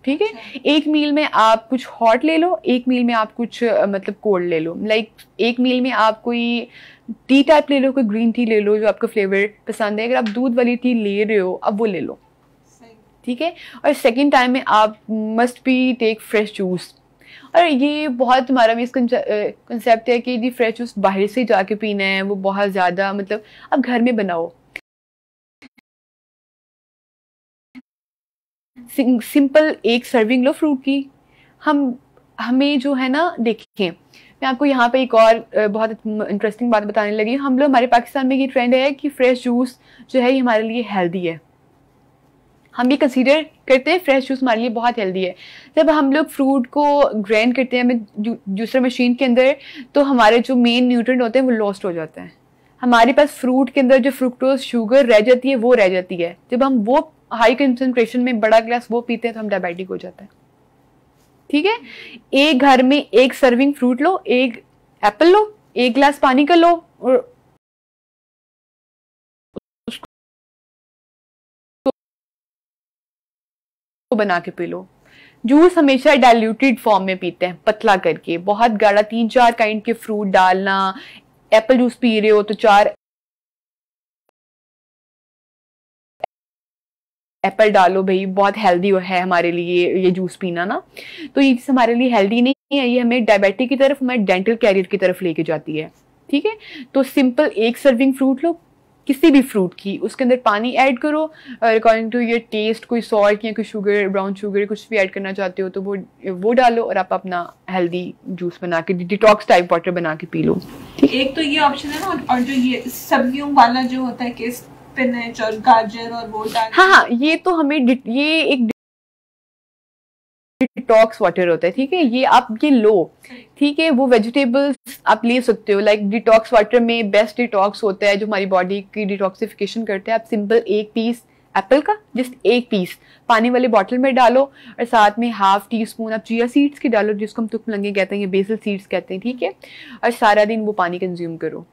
ठीक है। एक मील में आप कुछ हॉट ले लो, एक मील में आप कुछ मतलब कोल्ड ले लो। लाइक एक मील में आप कोई टी टाइप ले लो, कोई ग्रीन टी ले लो जो आपको फ्लेवर पसंद है। अगर आप दूध वाली टी ले रहे हो अब वो ले लो, ठीक है। और सेकंड टाइम में आप must be take fresh juice. और ये बहुत हमारा मिसकंसेप्ट है कि जी फ्रेश जूस बाहर से जाके पीना है, वो बहुत ज़्यादा, मतलब आप घर में बनाओ, सिंपल एक सर्विंग लो फ्रूट की। हमें जो है ना, देखिए मैं आपको यहाँ पे एक और बहुत इंटरेस्टिंग बात बताने लगी। हम लोग, हमारे पाकिस्तान में ये ट्रेंड है कि फ्रेश जूस जो है ये हमारे लिए हेल्दी है, हम ये कंसीडर करते हैं फ्रेश जूस हमारे लिए बहुत हेल्दी है। जब हम लोग फ्रूट को ग्राइंड करते हैं हमें जूसर मशीन के अंदर, तो हमारे जो मेन न्यूट्रिएंट होते हैं वो लॉस्ट हो जाते हैं। हमारे पास फ्रूट के अंदर जो फ्रुक्टोज शुगर रह जाती है वो रह जाती है। जब हम वो हाई कंसंट्रेशन में बड़ा ग्लास वो पीते हैं तो हम डायबिटिक हो जाता है, ठीक है। एक घर में एक सर्विंग फ्रूट लो, एक एप्पल लो, 1 गिलास पानी का लो और बना के पी लो। जूस हमेशा डाइल्यूटेड फॉर्म में पीते हैं, पतला करके, बहुत गाढ़ा 3-4 काइंड के फ्रूट डालना। एप्पल जूस पी रहे हो तो 4 एप्पल डालो भाई, बहुत हेल्दी है हमारे लिए ये जूस पीना ना। तो ये हमारे लिए हेल्दी नहीं है, ये हमें डायबिटिक की तरफ, हमारे डेंटल कैरियर की तरफ लेके जाती है, ठीक है। तो सिंपल एक सर्विंग फ्रूट लो, किसी भी फ्रूट की, उसके अंदर पानी ऐड करो और अकॉर्डिंग टू योर टेस्ट, कोई सॉल्ट या कोई शुगर, ब्राउन शुगर कुछ भी ऐड करना चाहते हो तो वो डालो और आप अपना हेल्दी जूस बना के, डिटॉक्स टाइप वाटर बना के पी लो। एक तो ये ऑप्शन है ना, और जो ये सब्जियों वाला जो होता है कि स्पिनच और गाजर और वो डाल, हाँ, ये तो हमें ये एक डिटॉक्स वाटर होता है, ठीक है। ये आप ये लो, ठीक है, वो वेजिटेबल्स आप ले सकते हो। लाइक डिटॉक्स वाटर में बेस्ट डिटॉक्स होता है जो हमारी बॉडी की डिटॉक्सिफिकेशन करता है। आप सिंपल 1 पीस एप्पल का, जस्ट 1 पीस पानी वाले बॉटल में डालो और साथ में ½ टीस्पून आप चिया सीड्स की डालो, जिसको हम तुक लंगे कहते हैं, ये बेसल सीड्स कहते हैं, ठीक है। और सारा दिन वो पानी कंज्यूम करो।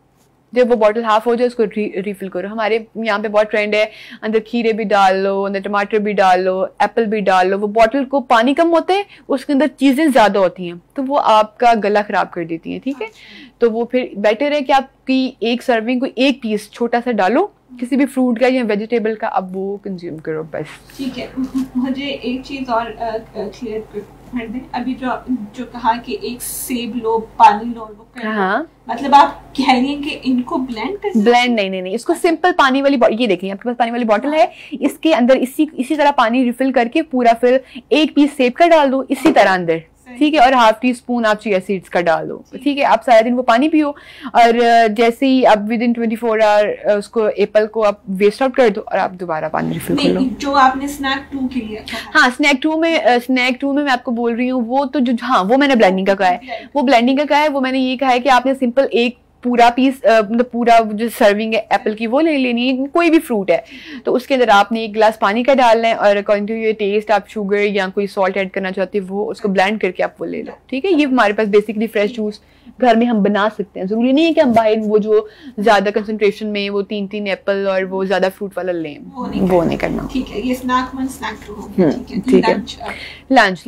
जब वो बॉटल हाफ हो जाए उसको रिफिल करो। हमारे यहाँ पे बहुत ट्रेंड है, अंदर खीरे भी डाल लो, अंदर टमाटर भी डाल लो, एप्पल भी डाल लो। वो बॉटल को पानी कम होता है, उसके अंदर चीजें ज्यादा होती हैं, तो वो आपका गला खराब कर देती हैं, ठीक है। तो वो फिर बेटर है कि आपकी एक सर्विंग को एक पीस छोटा सा डालो किसी भी फ्रूट का या वेजिटेबल का, अब वो कंज्यूम करो बस। ठीक है, मुझे एक चीज और क्लियर कर दें। अभी जो कहा कि एक सेब लो, पानी लो, वो कर लो, मतलब आप कह रही हैं कि इनको ब्लेंड कर? ब्लेंड नहीं, इसको सिंपल पानी वाली ये देखिए आपके पास पानी वाली बॉटल है, इसके अंदर इसी तरह पानी रिफिल करके पूरा फिर एक पीस सेब का डाल दो इसी तरह अंदर, ठीक है, और हाफ टी स्पून आप चिया सीड्स का डाल दो, ठीक है। आप सारा दिन वो पानी पियो, और जैसे ही आप विद इन 24 आवर उसको एप्पल को आप वेस्ट आउट कर दो और आप दोबारा पानी रिफिल कर लो। जो आपने स्नैक 2 के लिए हाँ, स्नैक टू में मैं आपको बोल रही हूँ, वो तो जो हाँ वो मैंने ब्लेंडिंग का कहा है, वो ब्लेंडिंग का कहा है। वो मैंने ये कहा है कि आपने सिंपल एक पूरा पीस मतलब पूरा जो सर्विंग है एप्पल की वो ले लेनी है, कोई भी फ्रूट है तो उसके अंदर आपने 1 गिलास पानी का डालना है, और अकॉर्डिंग टू योर टेस्ट आप शुगर या कोई सॉल्ट ऐड करना चाहते हो वो उसको ब्लेंड करके आप वो ले लो, ठीक है। ये हमारे पास बेसिकली फ्रेश जूस घर में हम बना सकते हैं, जरूरी नहीं है कि हम बाहर वो जो ज्यादा कंसंट्रेशन में वो 3 एप्पल और वो ज्यादा फ्रूट वाला लें, वो नहीं करना, ठीक है। ये स्नैक 1 स्नैक 2 ठीक है।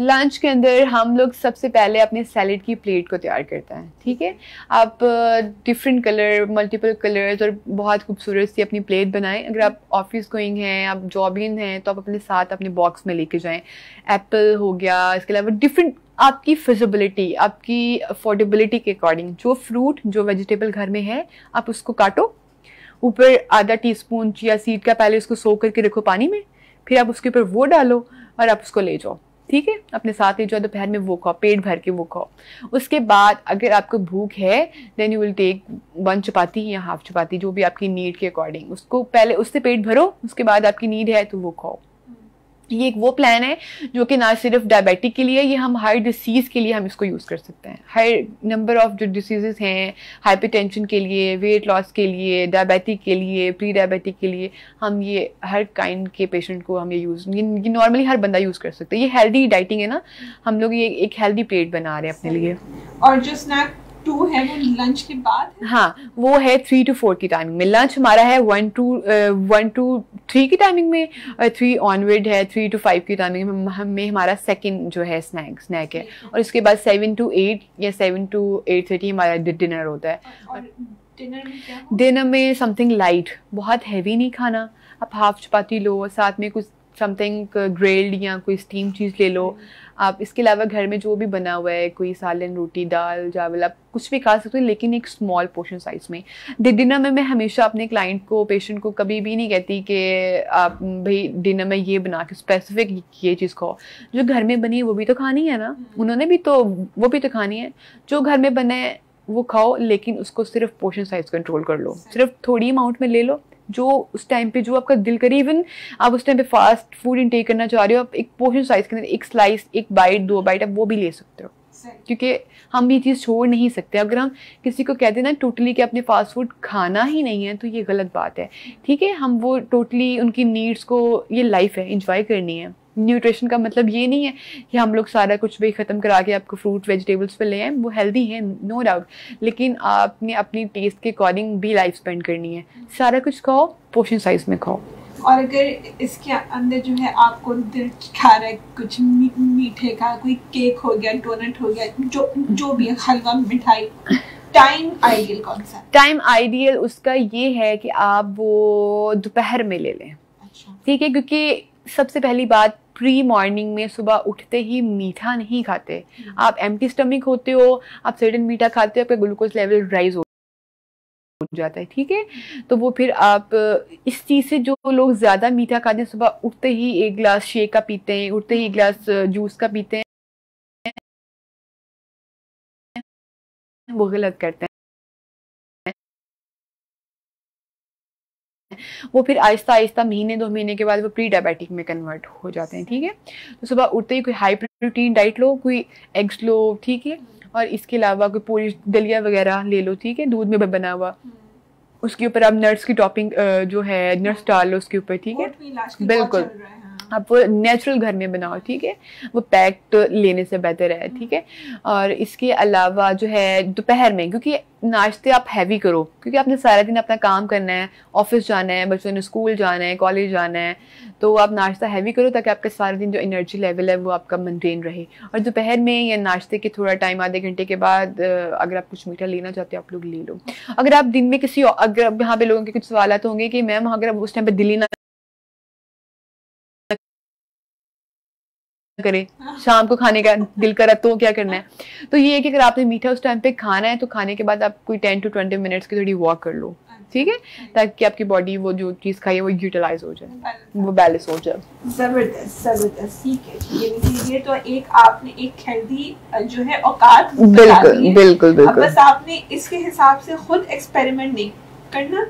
लंच के अंदर हम लोग सबसे पहले अपने सैलेड की प्लेट को तैयार करते हैं, ठीक है। आप डिफरेंट कलर, मल्टीपल कलर्स और बहुत खूबसूरत सी अपनी प्लेट बनाएं। अगर आप ऑफिस गोइंग हैं, आप जॉबिंग हैं, तो आप अपने साथ अपने बॉक्स में लेके जाएं। एप्पल हो गया, इसके अलावा डिफरेंट आपकी फिजिबिलिटी, आपकी अफोर्डेबिलिटी के अकॉर्डिंग जो फ्रूट जो वेजिटेबल घर में है आप उसको काटो। ऊपर आधा टीस्पून चिया सीड का पहले उसको सोक करके रखो पानी में, फिर आप उसके ऊपर वो डालो और आप उसको ले जाओ, ठीक है, अपने साथ ले जाओ। दोपहर में वो खाओ, पेट भर के वो खाओ। उसके बाद अगर आपको भूख है देन यू विल टेक 1 चपाती या हाफ चपाती, जो भी आपकी नीड के अकॉर्डिंग, उसको पहले उससे पेट भरो, उसके बाद आपकी नीड है तो वो खाओ। ये एक वो प्लान है जो कि ना सिर्फ डायबिटिक के लिए, ये हम हर डिसीज के लिए हम इसको यूज कर सकते हैं। हर नंबर ऑफ जो डिसीजेस हैं, हाइपरटेंशन के लिए, वेट लॉस के लिए, डायबिटिक के लिए, प्री डायबिटिक के लिए, हम ये हर काइंड के पेशेंट को हम ये नॉर्मली हर बंदा यूज कर सकता है। ये हेल्दी डाइटिंग है ना, हम लोग ये एक हेल्दी प्लेट बना रहे हैं अपने लिए। और जो स्नैक 2 है वो लंच के बाद है? हाँ, वो है 3 to 4 की टाइमिंग में। लंच हमारा है 1 to 3 की टाइमिंग में, 3 ऑनवर्ड है 3 to 5 की टाइमिंग में हमारा सेकंड जो है स्नैक है, और इसके बाद 7 to 8 या 7 to 8:30 हमारा डिनर होता है। और डिनर में क्या? डिनर में समथिंग लाइट, बहुत हैवी नहीं खाना। आप हाफ चपाती लो, साथ में कुछ समथिंग ग्रिल्ड या कोई स्टीम चीज़ ले लो आप। इसके अलावा घर में जो भी बना हुआ है, कोई सालन, रोटी, दाल, चावल, आप कुछ भी खा सकते हो, लेकिन एक स्मॉल पोर्शन साइज में। डिनर में मैं हमेशा अपने क्लाइंट को, पेशेंट को कभी भी नहीं कहती कि आप भाई डिनर में ये बना के स्पेसिफिक ये चीज़ खाओ। जो घर में बनी है वो भी तो खानी है ना, उन्होंने भी तो वो भी तो खानी है। जो घर में बना है वो खाओ, लेकिन उसको सिर्फ पोर्शन साइज कंट्रोल कर लो, सिर्फ थोड़ी अमाउंट में ले लो, जो उस टाइम पे जो आपका दिल करे। इवन आप उस टाइम पे फास्ट फूड इंटेक करना चाह रहे हो, आप एक पोर्शन साइज के अंदर 1 स्लाइस, 1 बाइट, 2 बाइट आप वो भी ले सकते हो, क्योंकि हम ये चीज़ छोड़ नहीं सकते। अगर हम किसी को कहते हैं ना टोटली कि आपने फास्ट फूड खाना ही नहीं है, तो ये गलत बात है, ठीक है। हम वो टोटली उनकी नीड्स को, ये लाइफ है, इंजॉय करनी है। न्यूट्रिशन का मतलब ये नहीं है कि हम लोग सारा कुछ भी ख़त्म करा के आपको फ्रूट वेजिटेबल्स पे ले आए, वो हेल्दी है नो डाउट, लेकिन आपने अपनी टेस्ट के अकॉर्डिंग भी लाइफ स्पेंड करनी है। सारा कुछ खाओ, पोर्शन साइज में खाओ। और अगर इसके अंदर जो है आपको दिल खा रहा है कुछ मीठे का, कोई केक हो गया, डोनट हो गया, जो भी हलवा, मिठाई, टाइम आइडियल कौन सा? टाइम आइडियल उसका ये है कि आप वो दोपहर में ले लें, ठीक है, क्योंकि सबसे पहली बात, प्री मॉर्निंग में सुबह उठते ही मीठा नहीं खाते। आप एम्प्टी स्टमक होते हो, आप सर्टेन मीठा खाते हो, आपका ग्लूकोज लेवल राइज हो जाता है, ठीक है। तो वो फिर आप इस चीज़ से, जो लोग ज़्यादा मीठा खाते हैं, सुबह उठते ही 1 गिलास शेक का पीते हैं, उठते ही 1 गिलास जूस का पीते हैं, वो गलत करते हैं। वो फिर आहिस्ता आहिस्ता महीने 2 महीने के बाद वो प्री डायबिटिक में कन्वर्ट हो जाते हैं, ठीक है। तो सुबह उठते ही कोई हाई प्रोटीन डाइट लो, कोई एग्स लो, ठीक है, और इसके अलावा कोई पूरी दलिया वगैरह ले लो, ठीक है, दूध में बना हुआ। उसके ऊपर आप नट्स की टॉपिंग जो है नट्स डाल लो उसके ऊपर, ठीक है, बिल्कुल आप वो नेचुरल घर में बनाओ, ठीक है, वो पैक्ड लेने से बेहतर है, ठीक है। और इसके अलावा जो है दोपहर में, क्योंकि नाश्ते आप हैवी करो, क्योंकि आपने सारा दिन अपना काम करना है, ऑफिस जाना है, बच्चों ने स्कूल जाना है, कॉलेज जाना है, तो आप नाश्ता हैवी करो ताकि आपका सारा दिन जो एनर्जी लेवल है वो आपका मेंटेन रहे। और दोपहर में या नाश्ते के थोड़ा टाइम, आधे घंटे के बाद अगर आप कुछ मीठा लेना चाहते हो आप लोग ले लो। अगर आप दिन में किसी, अगर यहाँ पे लोगों के कुछ सवाल होंगे कि मैम अगर उस टाइम पे दिल्ली ना करे, शाम को खाने का दिल करा तो क्या करना है, तो ये है कि अगर आपने मीठा उस टाइम पे खाना है तो खाने के बाद आप कोई 10 to 20 मिनट्स की थोड़ी वॉक कर लो, ठीक है, ताकि आपकी बॉडी वो जो चीज खाई है वो यूटिलाइज हो जाए, वो बैलेंस हो जाए। जबरदस्त जबरदस्त, ठीक है। ये तो एक आपने एक हेल्दी जो है औकात बिल्कुल बिल्कुल बिल्कुल, बस आपने इसके हिसाब से खुद एक्सपेरिमेंट नहीं करना,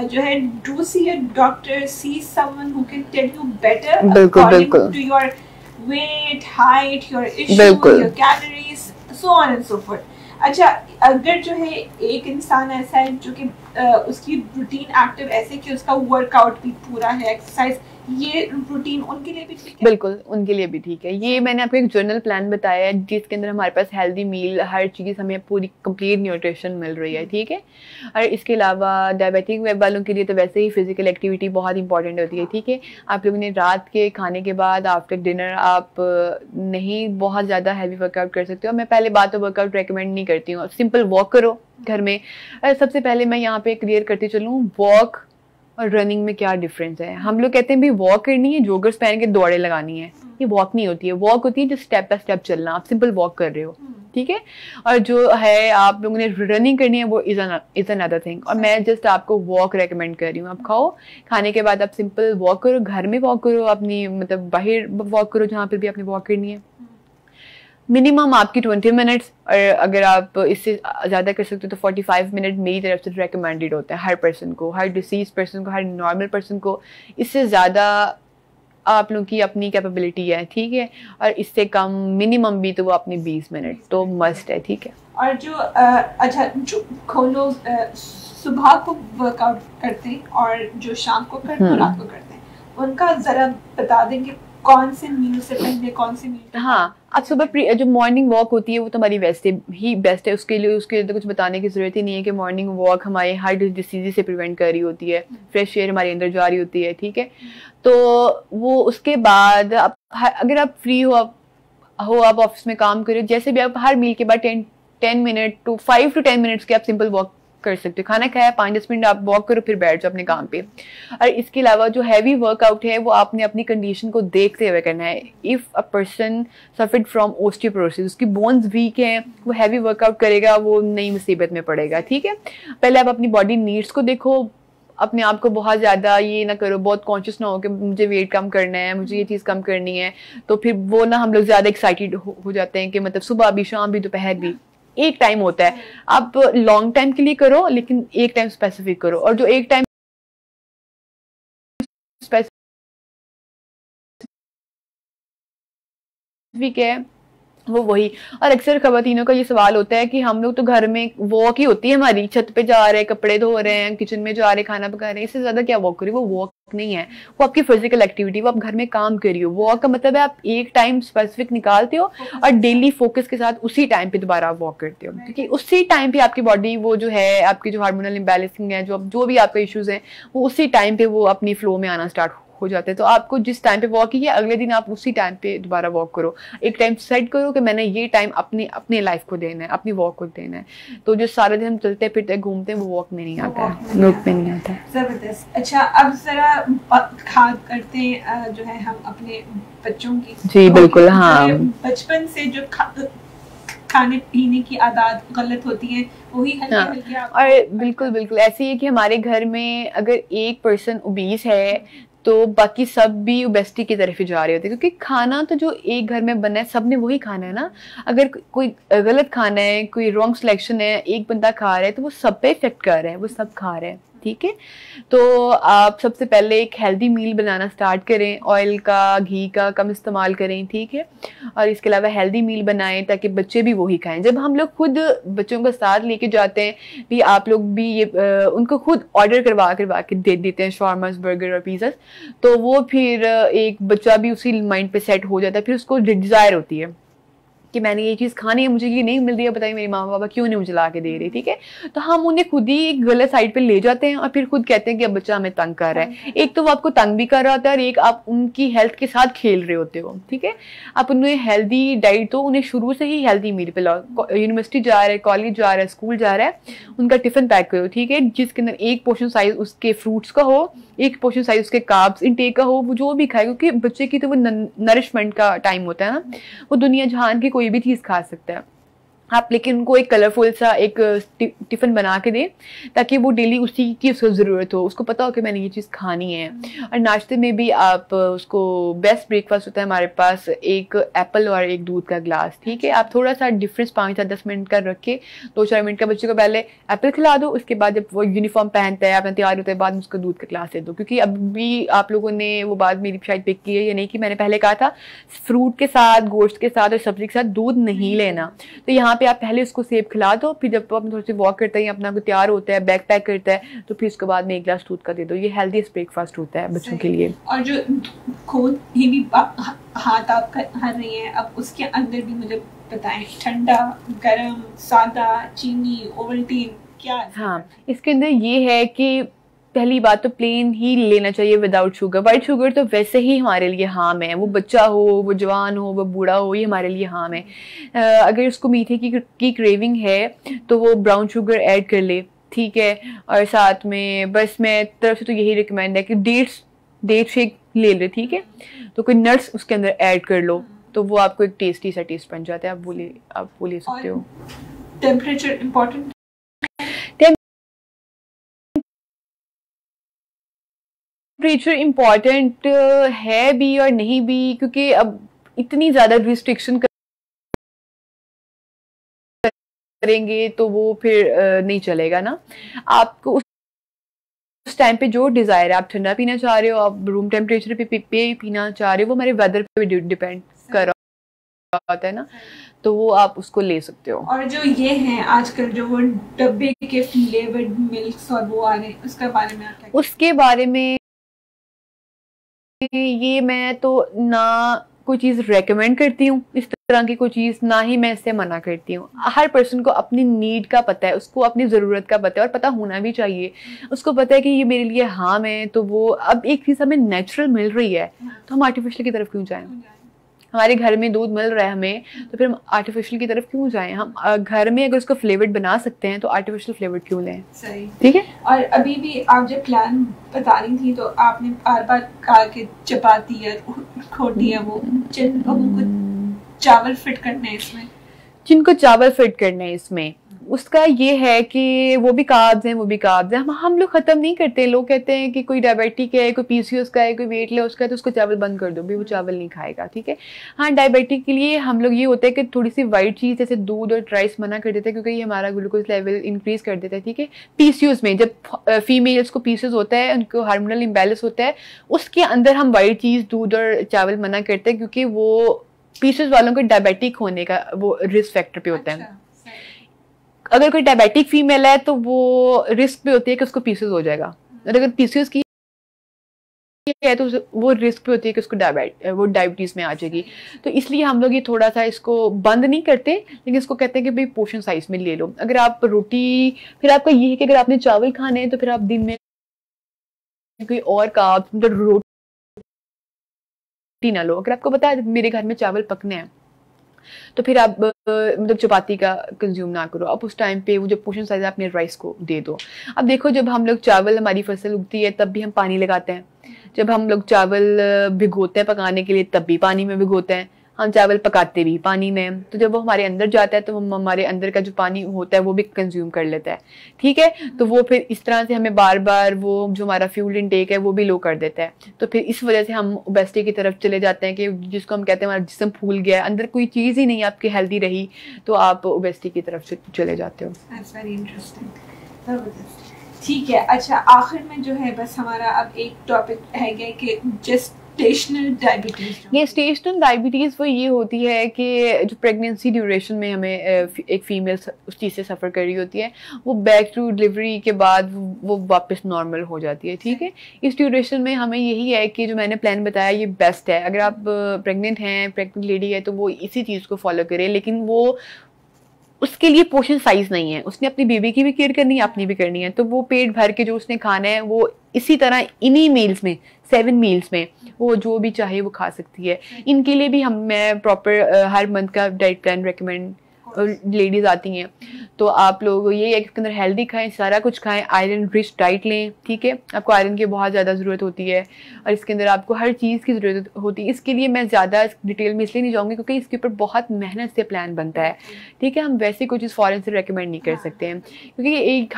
जो है do see a doctor, see someone who can tell you better according to your weight, height, your issue, your calories, so on and so forth. अच्छा, अगर जो है एक इंसान ऐसा है जो कि उसकी रूटीन एक्टिव ऐसे कि उसका वर्कआउट भी पूरा है, एक्सरसाइज, ये रूटीन उनके लिए भी ठीक है? बिल्कुल उनके लिए भी ठीक है। ये मैंने आपको एक जर्नल प्लान बताया है जिसके अंदर हमारे पास हेल्दी मील, हर चीज़, हमें पूरी कंप्लीट न्यूट्रिशन मिल रही है, ठीक है। और इसके अलावा डायबिटिक वेब वालों के लिए तो वैसे ही फिजिकल एक्टिविटी बहुत इंपॉर्टेंट होती है, ठीक है। आप लोगों ने रात के खाने के बाद आफ्टर डिनर आप नहीं बहुत ज़्यादा हैवी वर्कआउट कर सकते हो। मैं पहले बात तो वर्कआउट रिकमेंड नहीं करती हूँ, सिंपल वॉक करो घर में। सबसे पहले मैं यहाँ पे क्लियर करती चलूँ, वॉक और रनिंग में क्या डिफरेंस है। हम लोग कहते हैं भाई वॉक करनी है, जॉगर्स पहन के दौड़े लगानी है, ये वॉक नहीं होती है। वॉक होती है जो स्टेप बाय स्टेप चलना, आप सिंपल वॉक कर रहे हो, ठीक है। और जो है आप लोगों ने रनिंग करनी है वो इज अनदर थिंग, और मैं जस्ट आपको वॉक रेकमेंड कर रही हूँ। आप खाओ, खाने के बाद आप सिंपल वॉक करो, घर में वॉक करो, अपनी मतलब बाहर वॉक करो जहाँ पर भी आपने वॉक करनी है। मिनिमम आपकी 20 मिनट्स, और अगर आप इससे ज़्यादा कर सकते हो तो 45 मिनट मेरी तरफ से रिकमेंडेड होता है हर पर्सन को, हर डिसीज पर्सन को, हर नॉर्मल पर्सन को। इससे ज़्यादा आप लोगों की अपनी कैपेबिलिटी है, ठीक है, और इससे कम मिनिमम भी तो वो अपनी 20 मिनट तो मस्ट है, ठीक है। और जो अच्छा, जो लोग सुबह को वर्कआउट करते हैं और जो शाम को करते हैं, रात को करते हैं, उनका ज़रा बता देंगे कौन से मील से पहले कौन से मील? हाँ, अब सुबह जो मॉर्निंग वॉक होती है वो तो हमारी वैसे ही बेस्ट है, उसके लिए तो कुछ बताने की जरूरत ही नहीं है कि मॉर्निंग वॉक हमारे हर डिसीज से प्रिवेंट कर रही होती है, फ्रेश एयर हमारे अंदर जा रही होती है, ठीक है। तो वो उसके बाद अगर आप फ्री हो, आप ऑफिस में काम करो, जैसे भी आप हर मील के बाद 10 मिनट टू 5 to 10 मिनट्स के आप सिंपल वॉक कर सकते हो। खाना खाया 5-10 मिनट आप वॉक करो, फिर बैठ जाओ अपने काम पे। और इसके अलावा जो हैवी वर्कआउट है वो आपने अपनी कंडीशन को देखते हुए करना है। If a person suffered from osteoporosis, उसकी बोन्स वीक हैं, वो हैवी वर्कआउट करेगा, वो नई मुसीबत में पड़ेगा, ठीक है। पहले आप अपनी बॉडी नीड्स को देखो, अपने आप को बहुत ज़्यादा ये ना करो, बहुत कॉन्शियस ना हो कि मुझे वेट कम करना है, मुझे ये चीज़ कम करनी है, तो फिर वो ना हम लोग ज़्यादा एक्साइटेड हो जाते हैं कि मतलब सुबह भी, शाम भी, दोपहर भी। एक टाइम होता है, आप लॉन्ग टाइम के लिए करो लेकिन एक टाइम स्पेसिफिक करो, और जो एक टाइम स्पेसिफिक है वो वही। और अक्सर खवातीनों का ये सवाल होता है कि हम लोग तो घर में वॉक ही होती है हमारी, छत पे जा रहे हैं, कपड़े धो रहे हैं, किचन में जा रहे हैं, खाना पका रहे हैं, इससे ज्यादा क्या वॉक करिए। वो वॉक नहीं है, वो आपकी फिजिकल एक्टिविटी, वो आप घर में काम करिए। वॉक का मतलब है आप एक टाइम स्पेसिफिक निकालते हो और डेली फोकस के साथ उसी टाइम पे दोबारा आप वॉक करते हो, क्योंकि उसी टाइम पे आपकी बॉडी वो जो है, आपकी जो हार्मोनल इम्बैलेंसिंग है, जो भी आपके इश्यूज हैं, वो उसी टाइम पे वो अपनी फ्लो में आना स्टार्ट हो जाते हैं। तो आपको जिस टाइम पे वॉक किया अगले दिन आप उसी टाइम पे दोबारा वॉक करो। एक टाइम सेट करो कि मैंने ये टाइम अपने लाइफ को देना है, अपनी वॉक को देना है। तो जो सारे दिन हम चलते फिरते घूमते हैं वो वॉक में नहीं आता है, वॉक में नहीं आता है। जबरदस्त। अच्छा, अब जरा खाद करते हैं जो है हम अपने बच्चों की। जी बिल्कुल, हाँ, बचपन से जो खाने पीने की आदत गलत होती है वही हल्की। और बिल्कुल बिल्कुल ऐसे ही है कि हमारे घर में अगर एक पर्सन ओबीस है तो बाकी सब भी ओबेसिटी की तरफ ही जा रहे होते हैं, क्योंकि खाना तो जो एक घर में बना है सब ने वही खाना है ना। अगर कोई गलत खाना है, कोई रॉन्ग सिलेक्शन है, एक बंदा खा रहा है तो वो सब पे इफेक्ट कर रहा है, वो सब खा रहे हैं, ठीक है। तो आप सबसे पहले एक हेल्दी मील बनाना स्टार्ट करें, ऑयल का, घी का कम इस्तेमाल करें, ठीक है। और इसके अलावा हेल्दी मील बनाएं ताकि बच्चे भी वही खाएं। जब हम लोग खुद बच्चों को साथ लेके जाते हैं भी, आप लोग भी ये उनको खुद ऑर्डर करवा के दे देते हैं शॉर्मास, बर्गर और पिज़्ज़ा, तो वो फिर एक बच्चा भी उसी माइंड पे सेट हो जाता है, फिर उसको डिज़ायर होती है कि मैंने ये चीज़ खानी है, मुझे ये नहीं मिल रही है, बताइए मेरी माँ बाबा क्यों नहीं मुझे ला के दे रही, ठीक है। तो हम उन्हें खुद ही एक गलत साइड पे ले जाते हैं और फिर खुद कहते हैं कि अब बच्चा हमें तंग कर रहा है। एक तो वो आपको तंग भी कर रहा होता है और एक आप उनकी हेल्थ के साथ खेल रहे होते हो, ठीक है। आप उन्हें हेल्दी डाइट तो उन्हें शुरू से ही हेल्दी मील पे लाओ। यूनिवर्सिटी जा रहा है, कॉलेज जा रहा है, स्कूल जा रहा है, उनका टिफिन पैक करो, ठीक है, जिसके अंदर एक पोर्शन साइज उसके फ्रूट्स का हो, एक पोर्शन साइज उसके कार्ब्स इनटेक का हो, वो जो भी खाए, क्योंकि बच्चे की तो वो नरिशमेंट का टाइम होता है ना, वो दुनिया जहान की कोई भी चीज़ खा सकता है आप, लेकिन उनको एक कलरफुल सा एक टिफिन बना के दें ताकि वो डेली उसी की उसको ज़रूरत हो, उसको पता हो कि मैंने ये चीज़ खानी है। और नाश्ते में भी आप उसको, बेस्ट ब्रेकफास्ट होता है हमारे पास एक एप्पल और एक दूध का ग्लास, ठीक है। आप थोड़ा सा डिफरेंस 5 या 10 मिनट का रख के 2-4 मिनट का बच्चे को पहले एप्पल खिला दो, उसके बाद जब वो यूनिफॉर्म पहनता है, अपना तैयार होता है, बाद में उसको दूध का ग्लास दे दो। क्योंकि अभी आप लोगों ने वो बात मेरी शायद पिक की है या नहीं, कि मैंने पहले कहा था फ्रूट के साथ, गोश्त के साथ और सब्जी के साथ दूध नहीं लेना। तो यहाँ पे आप पहले उसको सेब खिला दो, फिर जब अपने थोड़ी सी वॉक करता है या अपना को तैयार होता है, बैग पैक करता है, तो फिर उसके बाद में 1 गिलास दूध का दे दो। ये हेल्दी ब्रेकफास्ट होता है बच्चों के लिए। और जो खुद ही भी हाथ आप कर रही हैं, अब उसके अंदर भी मुझे बताएं, ठंडा, गरम, सादा, चीनी, ओवल्टीन क्या? हाँ, इसके अंदर ये है कि पहली बात तो प्लेन ही लेना चाहिए विदाउट शुगर। वाइट शुगर तो वैसे ही हमारे लिए हार्म है, वो बच्चा हो, वो जवान हो, वो बूढ़ा हो, ये हमारे लिए हार्म है। अगर उसको मीठे की क्रेविंग है तो वो ब्राउन शुगर ऐड कर ले, ठीक है। और साथ में बस मैं तरफ से तो यही रिकमेंड है कि डेट शेक ले ले, ठीक है। तो कोई नट्स उसके अंदर ऐड कर लो, तो वो आपको एक टेस्टी सा टेस्ट बन जाता है। आप वो ले सकते हो। टेम्परेचर इम्पोर्टेंट, टेम्परेचर इम्पॉर्टेंट है भी और नहीं भी, क्योंकि अब इतनी ज़्यादा रिस्ट्रिक्शन करेंगे तो वो फिर नहीं चलेगा ना। आपको उस टाइम पे जो डिज़ायर है, आप ठंडा पीना चाह रहे हो, आप रूम टेम्परेचर पे पीना चाह रहे हो, वो हमारे वेदर पे डिपेंड कर रहा होता है ना, तो वो आप उसको ले सकते हो। और जो ये हैं आजकल जो वो डब्बे के फ्लेवर्ड मिल्क्स और वो आ रहे हैं, उसके बारे में आप क्या? उसके बारे में ये मैं तो ना कोई चीज़ रेकमेंड करती हूँ, इस तरह की कोई चीज़ ना ही मैं इससे मना करती हूँ। हर पर्सन को अपनी नीड का पता है, उसको अपनी ज़रूरत का पता है, और पता होना भी चाहिए। उसको पता है कि ये मेरे लिए हार्म है, तो वो अब एक चीज़ हमें नेचुरल मिल रही है तो हम आर्टिफिशियल की तरफ क्यों जाएं? हमारे घर में दूध मिल रहा है हमें, तो फिर हम आर्टिफिशियल की तरफ क्यों जाएं? हम घर में अगर उसको फ्लेवर्ड बना सकते हैं तो आर्टिफिशियल फ्लेवर्ड क्यों लें? सही, ठीक है। और अभी भी आप जब प्लान बता रही थी तो आपने बार बार कहा कि चपाती है, रोटी है, वो जिनको चावल फिट करने हैं इसमें, जिनको चावल फिट करने हैं इसमें, उसका ये है कि वो भी कार्ब्स हैं, वो भी कार्ब्स हैं। हम लोग ख़त्म नहीं करते। लोग कहते हैं कि कोई डायबिटिक है, कोई पीसीओएस का है, कोई वेट लॉस का है, तो उसको चावल बंद कर दो, भी वो चावल नहीं खाएगा, ठीक है। हाँ, डायबिटिक के लिए हम लोग ये होता है कि थोड़ी सी वाइट चीज़ जैसे दूध और राइस मना कर देते हैं, क्योंकि ये हमारा ग्लूकोज लेवल इंक्रीज कर देता है, ठीक है। पीसीओएस में जब फीमेल्स को पीसीओएस होता है, उनको हार्मोनल इम्बैलेंस होता है, उसके अंदर हम वाइट चीज़, दूध और चावल मना करते हैं, क्योंकि वो पीसीओएस वालों को डायबिटिक होने का वो रिस्क फैक्टर पे होता है। अगर कोई डायबिटिक फीमेल है तो वो रिस्क पे होती है कि उसको पीसीओएस हो जाएगा, और अगर पीसीओएस की है तो वो रिस्क पे होती है कि उसको डायबिटीज में आ जाएगी। तो इसलिए हम लोग ये थोड़ा सा इसको बंद नहीं करते, लेकिन इसको कहते हैं कि भाई पोर्शन साइज में ले लो। अगर आप रोटी, फिर आपका ये है कि अगर आपने चावल खाने हैं तो फिर आप दिन में कोई और कार्ब, मतलब रोटी ना लो। अगर आपको पता है मेरे घर में चावल पकने हैं तो फिर आप मतलब चपाती का कंज्यूम ना करो। आप उस टाइम पे वो जो पोर्शन साइज है अपने राइस को दे दो। अब देखो, जब हम लोग चावल, हमारी फसल उगती है तब भी हम पानी लगाते हैं, जब हम लोग चावल भिगोते हैं पकाने के लिए तब भी पानी में भिगोते हैं, हम चावल पकाते भी पानी में। तो जब वो हमारे अंदर जाता है तो हम हमारे अंदर का जो पानी होता है वो भी कंज्यूम कर लेता है, ठीक है। तो वो फिर इस तरह से हमें बार बार वो जो हमारा फ्यूल इनटेक है वो भी लो कर देता है। तो फिर इस वजह से हम ओबेसिटी की तरफ चले जाते हैं, कि जिसको हम कहते हैं हमारा जिस्म फूल गया, अंदर कोई चीज़ ही नहीं आपकी हेल्दी रही, तो आप ओबेसिटी की तरफ चले जाते हो। That's very interesting. ठीक है। अच्छा, आखिर में जो है बस हमारा अब एक टॉपिक है कि जेस्टेशनल डायबिटीज। ये स्टेशनल डायबिटीज़ वो ये होती है कि जो प्रेगनेंसी ड्यूरेशन में हमें एक फीमेल उस चीज़ से सफ़र कर रही होती है, वो बैक टू डिलीवरी के बाद वो वापस नॉर्मल हो जाती है। ठीक है, इस ड्यूरेशन में हमें यही है कि जो मैंने प्लान बताया ये बेस्ट है। अगर आप प्रेग्नेंट हैं, प्रेग्नेंट लेडी है, तो वो इसी चीज़ को फॉलो करें, लेकिन वो उसके लिए पोर्शन साइज नहीं है। उसने अपनी बेबी की भी केयर करनी है, अपनी भी करनी है, तो वो पेट भर के जो उसने खाना है वो इसी तरह इन्हीं मील्स में 7 मील्स में वो जो भी चाहे वो खा सकती है। इनके लिए भी मैं प्रॉपर हर मंथ का डाइट प्लान रेकमेंड, लेडीज आती हैं तो आप लोग ये है कि इसके अंदर हेल्दी खाएं, सारा कुछ खाएं, आयरन रिच डाइट लें। ठीक है, आपको आयरन की बहुत ज़्यादा ज़रूरत होती है और इसके अंदर आपको हर चीज़ की ज़रूरत होती है। इसके लिए मैं ज़्यादा डिटेल में इसलिए नहीं जाऊँगी क्योंकि इसके ऊपर बहुत मेहनत से प्लान बनता है। ठीक है, हम वैसे कोई चीज़ फ़ौरन से रेकमेंड नहीं कर सकते हैं क्योंकि एक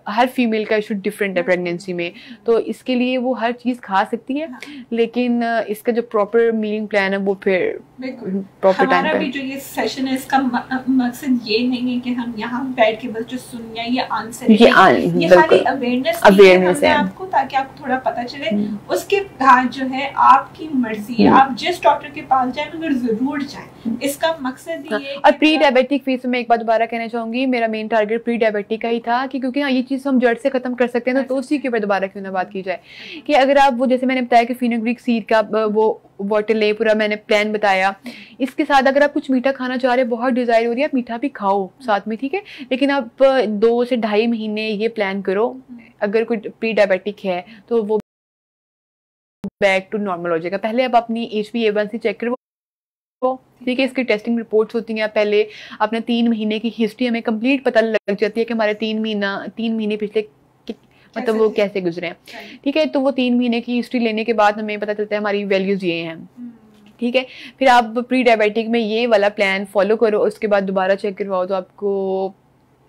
हर फीमेल का इशू डिफरेंट है प्रेगनेंसी में, तो इसके लिए वो हर चीज़ खा सकती है, लेकिन इसका जो प्रॉपर मीलिंग प्लान है वो फिर प्रॉपर टाइम पर। भी जो ये सेशन है इसका मकसद ये नहीं है कि हम यहाँ बैठ के बस जो सुन या ये आंसर ये खाली अवेयरनेस है आपको, ताकि आपको थोड़ा पता चले। उसके बाद जो है आपकी मर्जी है, आप जिस डॉक्टर के पास जाए मगर जरूर जाए, इसका मकसद ये है। और प्री डायबिटिक फेज में एक बात दोबारा कहना चाहूंगी, मेरा मेन टारगेट प्री डायबिटिक का ही था कि क्योंकि हाँ ये चीज हम जड़ से खत्म कर सकते हैं, तो उसी के ऊपर दोबारा क्यों ना बात की जाए कि अगर आप वो जैसे मैंने बताया कि फेनुग्रीक सीड का वो बॉटल ले, पूरा मैंने प्लान बताया। इसके साथ अगर आप कुछ मीठा खाना चाह रहे हैं, बहुत डिजायर हो रही है, आप मीठा भी खाओ साथ में। ठीक है, लेकिन आप 2 से 2.5 महीने ये प्लान करो, अगर कोई प्री डायबिटिक है तो वो बैक टू नॉर्मल हो जाएगा। पहले आप अपनी HbA1c चेक करो। ठीक है, इसकी टेस्टिंग रिपोर्ट्स होती हैं। पहले अपने 3 महीने की हिस्ट्री हमें कंप्लीट पता लग जाती है कि हमारे 3 महीने पिछले मतलब वो कैसे गुजरे हैं। ठीक है, तो वो 3 महीने की हिस्ट्री लेने के बाद हमें पता चलता है हमारी वैल्यूज ये हैं। ठीक है, फिर आप प्री डायबिटिक में ये वाला प्लान फॉलो करो, उसके बाद दोबारा चेक करवाओ तो आपको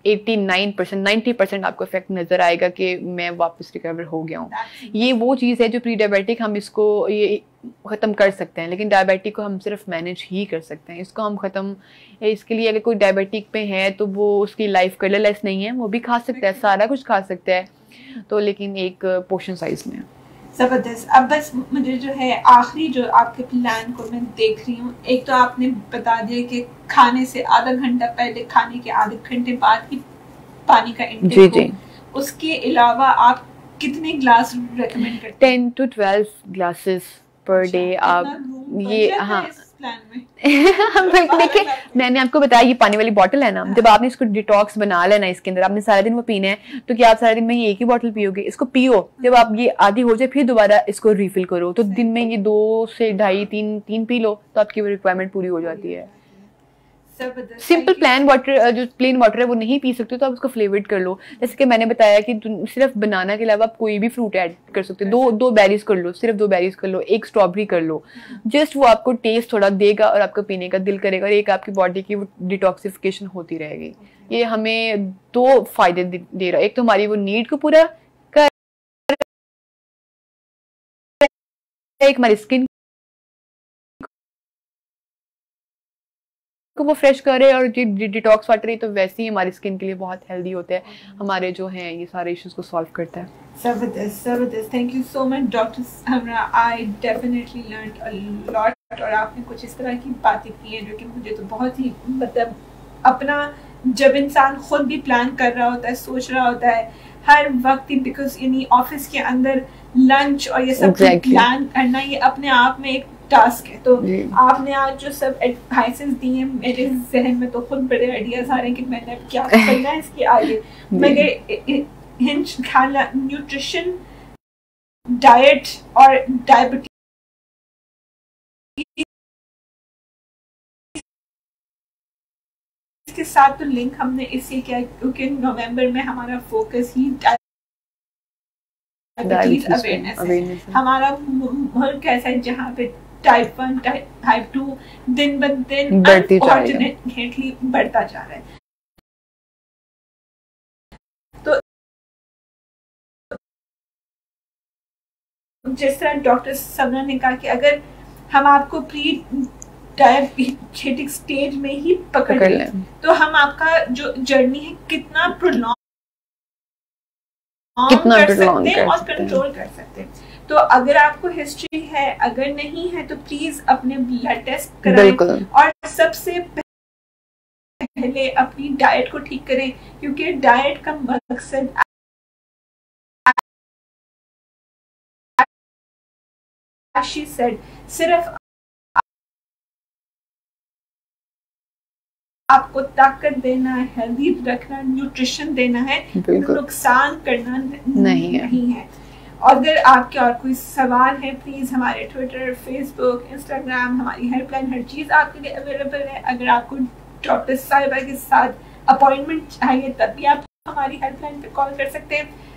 89% 90% आपको इफेक्ट नजर आएगा कि मैं वापस रिकवर हो गया हूँ। ये वो चीज़ है जो प्री डायबिटिक हम इसको ये ख़त्म कर सकते हैं, लेकिन डायबिटिक को हम सिर्फ मैनेज ही कर सकते हैं। इसको हम ख़त्म, इसके लिए अगर कोई डायबिटिक पे है तो वो उसकी लाइफ कलरलेस नहीं है, वो भी खा सकता है, सारा कुछ खा सकता है, तो लेकिन एक पोर्शन साइज में। जबरदस्त। अब बस मुझे जो है आखिरी जो आपके प्लान को मैं देख रही हूँ, एक तो आपने बता दिया कि खाने से आधा घंटा पहले, खाने के आधे घंटे बाद ही पानी का इंटेक हो। उसके अलावा आप कितने ग्लास रेकमेंड करते हैं? 10 to 12 ग्लासेस पर डे। आप ये हाँ देखिए मैंने आपको बताया ये पानी वाली बॉटल है ना, जब आपने इसको डिटॉक्स बना लेना, इसके अंदर आपने सारा दिन वो पीना है, तो क्या आप सारा दिन में ये एक ही बॉटल पियोगे? इसको पियो, जब आप ये आधी हो जाए फिर दोबारा इसको रिफिल करो, तो दिन में ये 2 से 2.5 3 पी लो तो आपकी वो रिक्वायरमेंट पूरी हो जाती है। सिंपल प्लेन वाटर, जो प्लेन वाटर है वो नहीं पी सकते तो आप उसको फ्लेवर्ड कर लो। जैसे कि मैंने बताया कि सिर्फ बनाना के अलावा आप कोई भी फ्रूट ऐड कर सकते हो। दो बेरीज कर लो, सिर्फ 2 बेरीज कर लो, 1 स्ट्रॉबेरी कर लो, जस्ट वो आपको टेस्ट थोड़ा देगा और आपको पीने का दिल करेगा, और एक आपकी बॉडी की वो डिटॉक्सिफिकेशन होती रहेगी। ये हमें 2 फायदे दे रहा है, एक तो हमारी वो नीड को पूरा कर, एक हमारी स्किन को वो फ्रेश करे, और डिटॉक्स वाटर ही तो वैसे ही हमारी स्किन के लिए बहुत हेल्दी होता है, हमारे जो हैं ये सारे इश्यूज को सॉल्व करता है। जबरदस्त जबरदस्त, thank you so much doctor Samra, I definitely learned a lot. और आपने कुछ इस तरह की बातें की हैं जो कि मुझे तो बहुत ही मतलब अपना, जब इंसान खुद भी प्लान कर रहा होता है, सोच रहा होता है हर वक्त ही, बिकॉज यानी ऑफिस के अंदर लंच और ये सब प्लान करना ये अपने आप में एक टास्क है। तो आपने आज जो सब एडवाइसेस दी हैं, मेरे जहन में तो खुद बड़े आइडियाज आ रहे हैं कि मैंने क्या करना है इसके आगे। मगर हिंज खाना, न्यूट्रिशन, डाइट और डायबिटीज के साथ तो लिंक हमने इससे किया क्योंकि नवंबर में हमारा फोकस ही डायबिटीज अवेयरनेस है। हमारा मुल्क ऐसा है जहाँ पे टाइप 1 टाइप 2 दिन ब दिन अनफॉर्चुनेटली बढ़ता जा रहा है। तो जिस तरह डॉक्टर समरा ने कहा कि अगर हम आपको प्री डायबिटिक स्टेज में ही पकड़ लें तो हम आपका जो जर्नी है कितना प्रोलॉन्ग कितना कर prolong सकते हैं कर और सकते हैं। कंट्रोल कर सकते हैं। तो अगर आपको हिस्ट्री है, अगर नहीं है तो प्लीज अपने ब्लड टेस्ट कराएं बिल्कुल। और सबसे पहले अपनी डाइट को ठीक करें, क्योंकि डाइट का मकसद she said सिर्फ आपको ताकत देना, हेल्दी रखना, न्यूट्रिशन देना है, नुकसान करना नहीं है। अगर आपके और कोई सवाल है प्लीज हमारे ट्विटर, फेसबुक, इंस्टाग्राम, हमारी हेल्पलाइन हर चीज आपके लिए अवेलेबल है। अगर आपको डॉक्टर साहिबा के साथ अपॉइंटमेंट चाहिए तब भी आप हमारी हेल्पलाइन पे कॉल कर सकते हैं।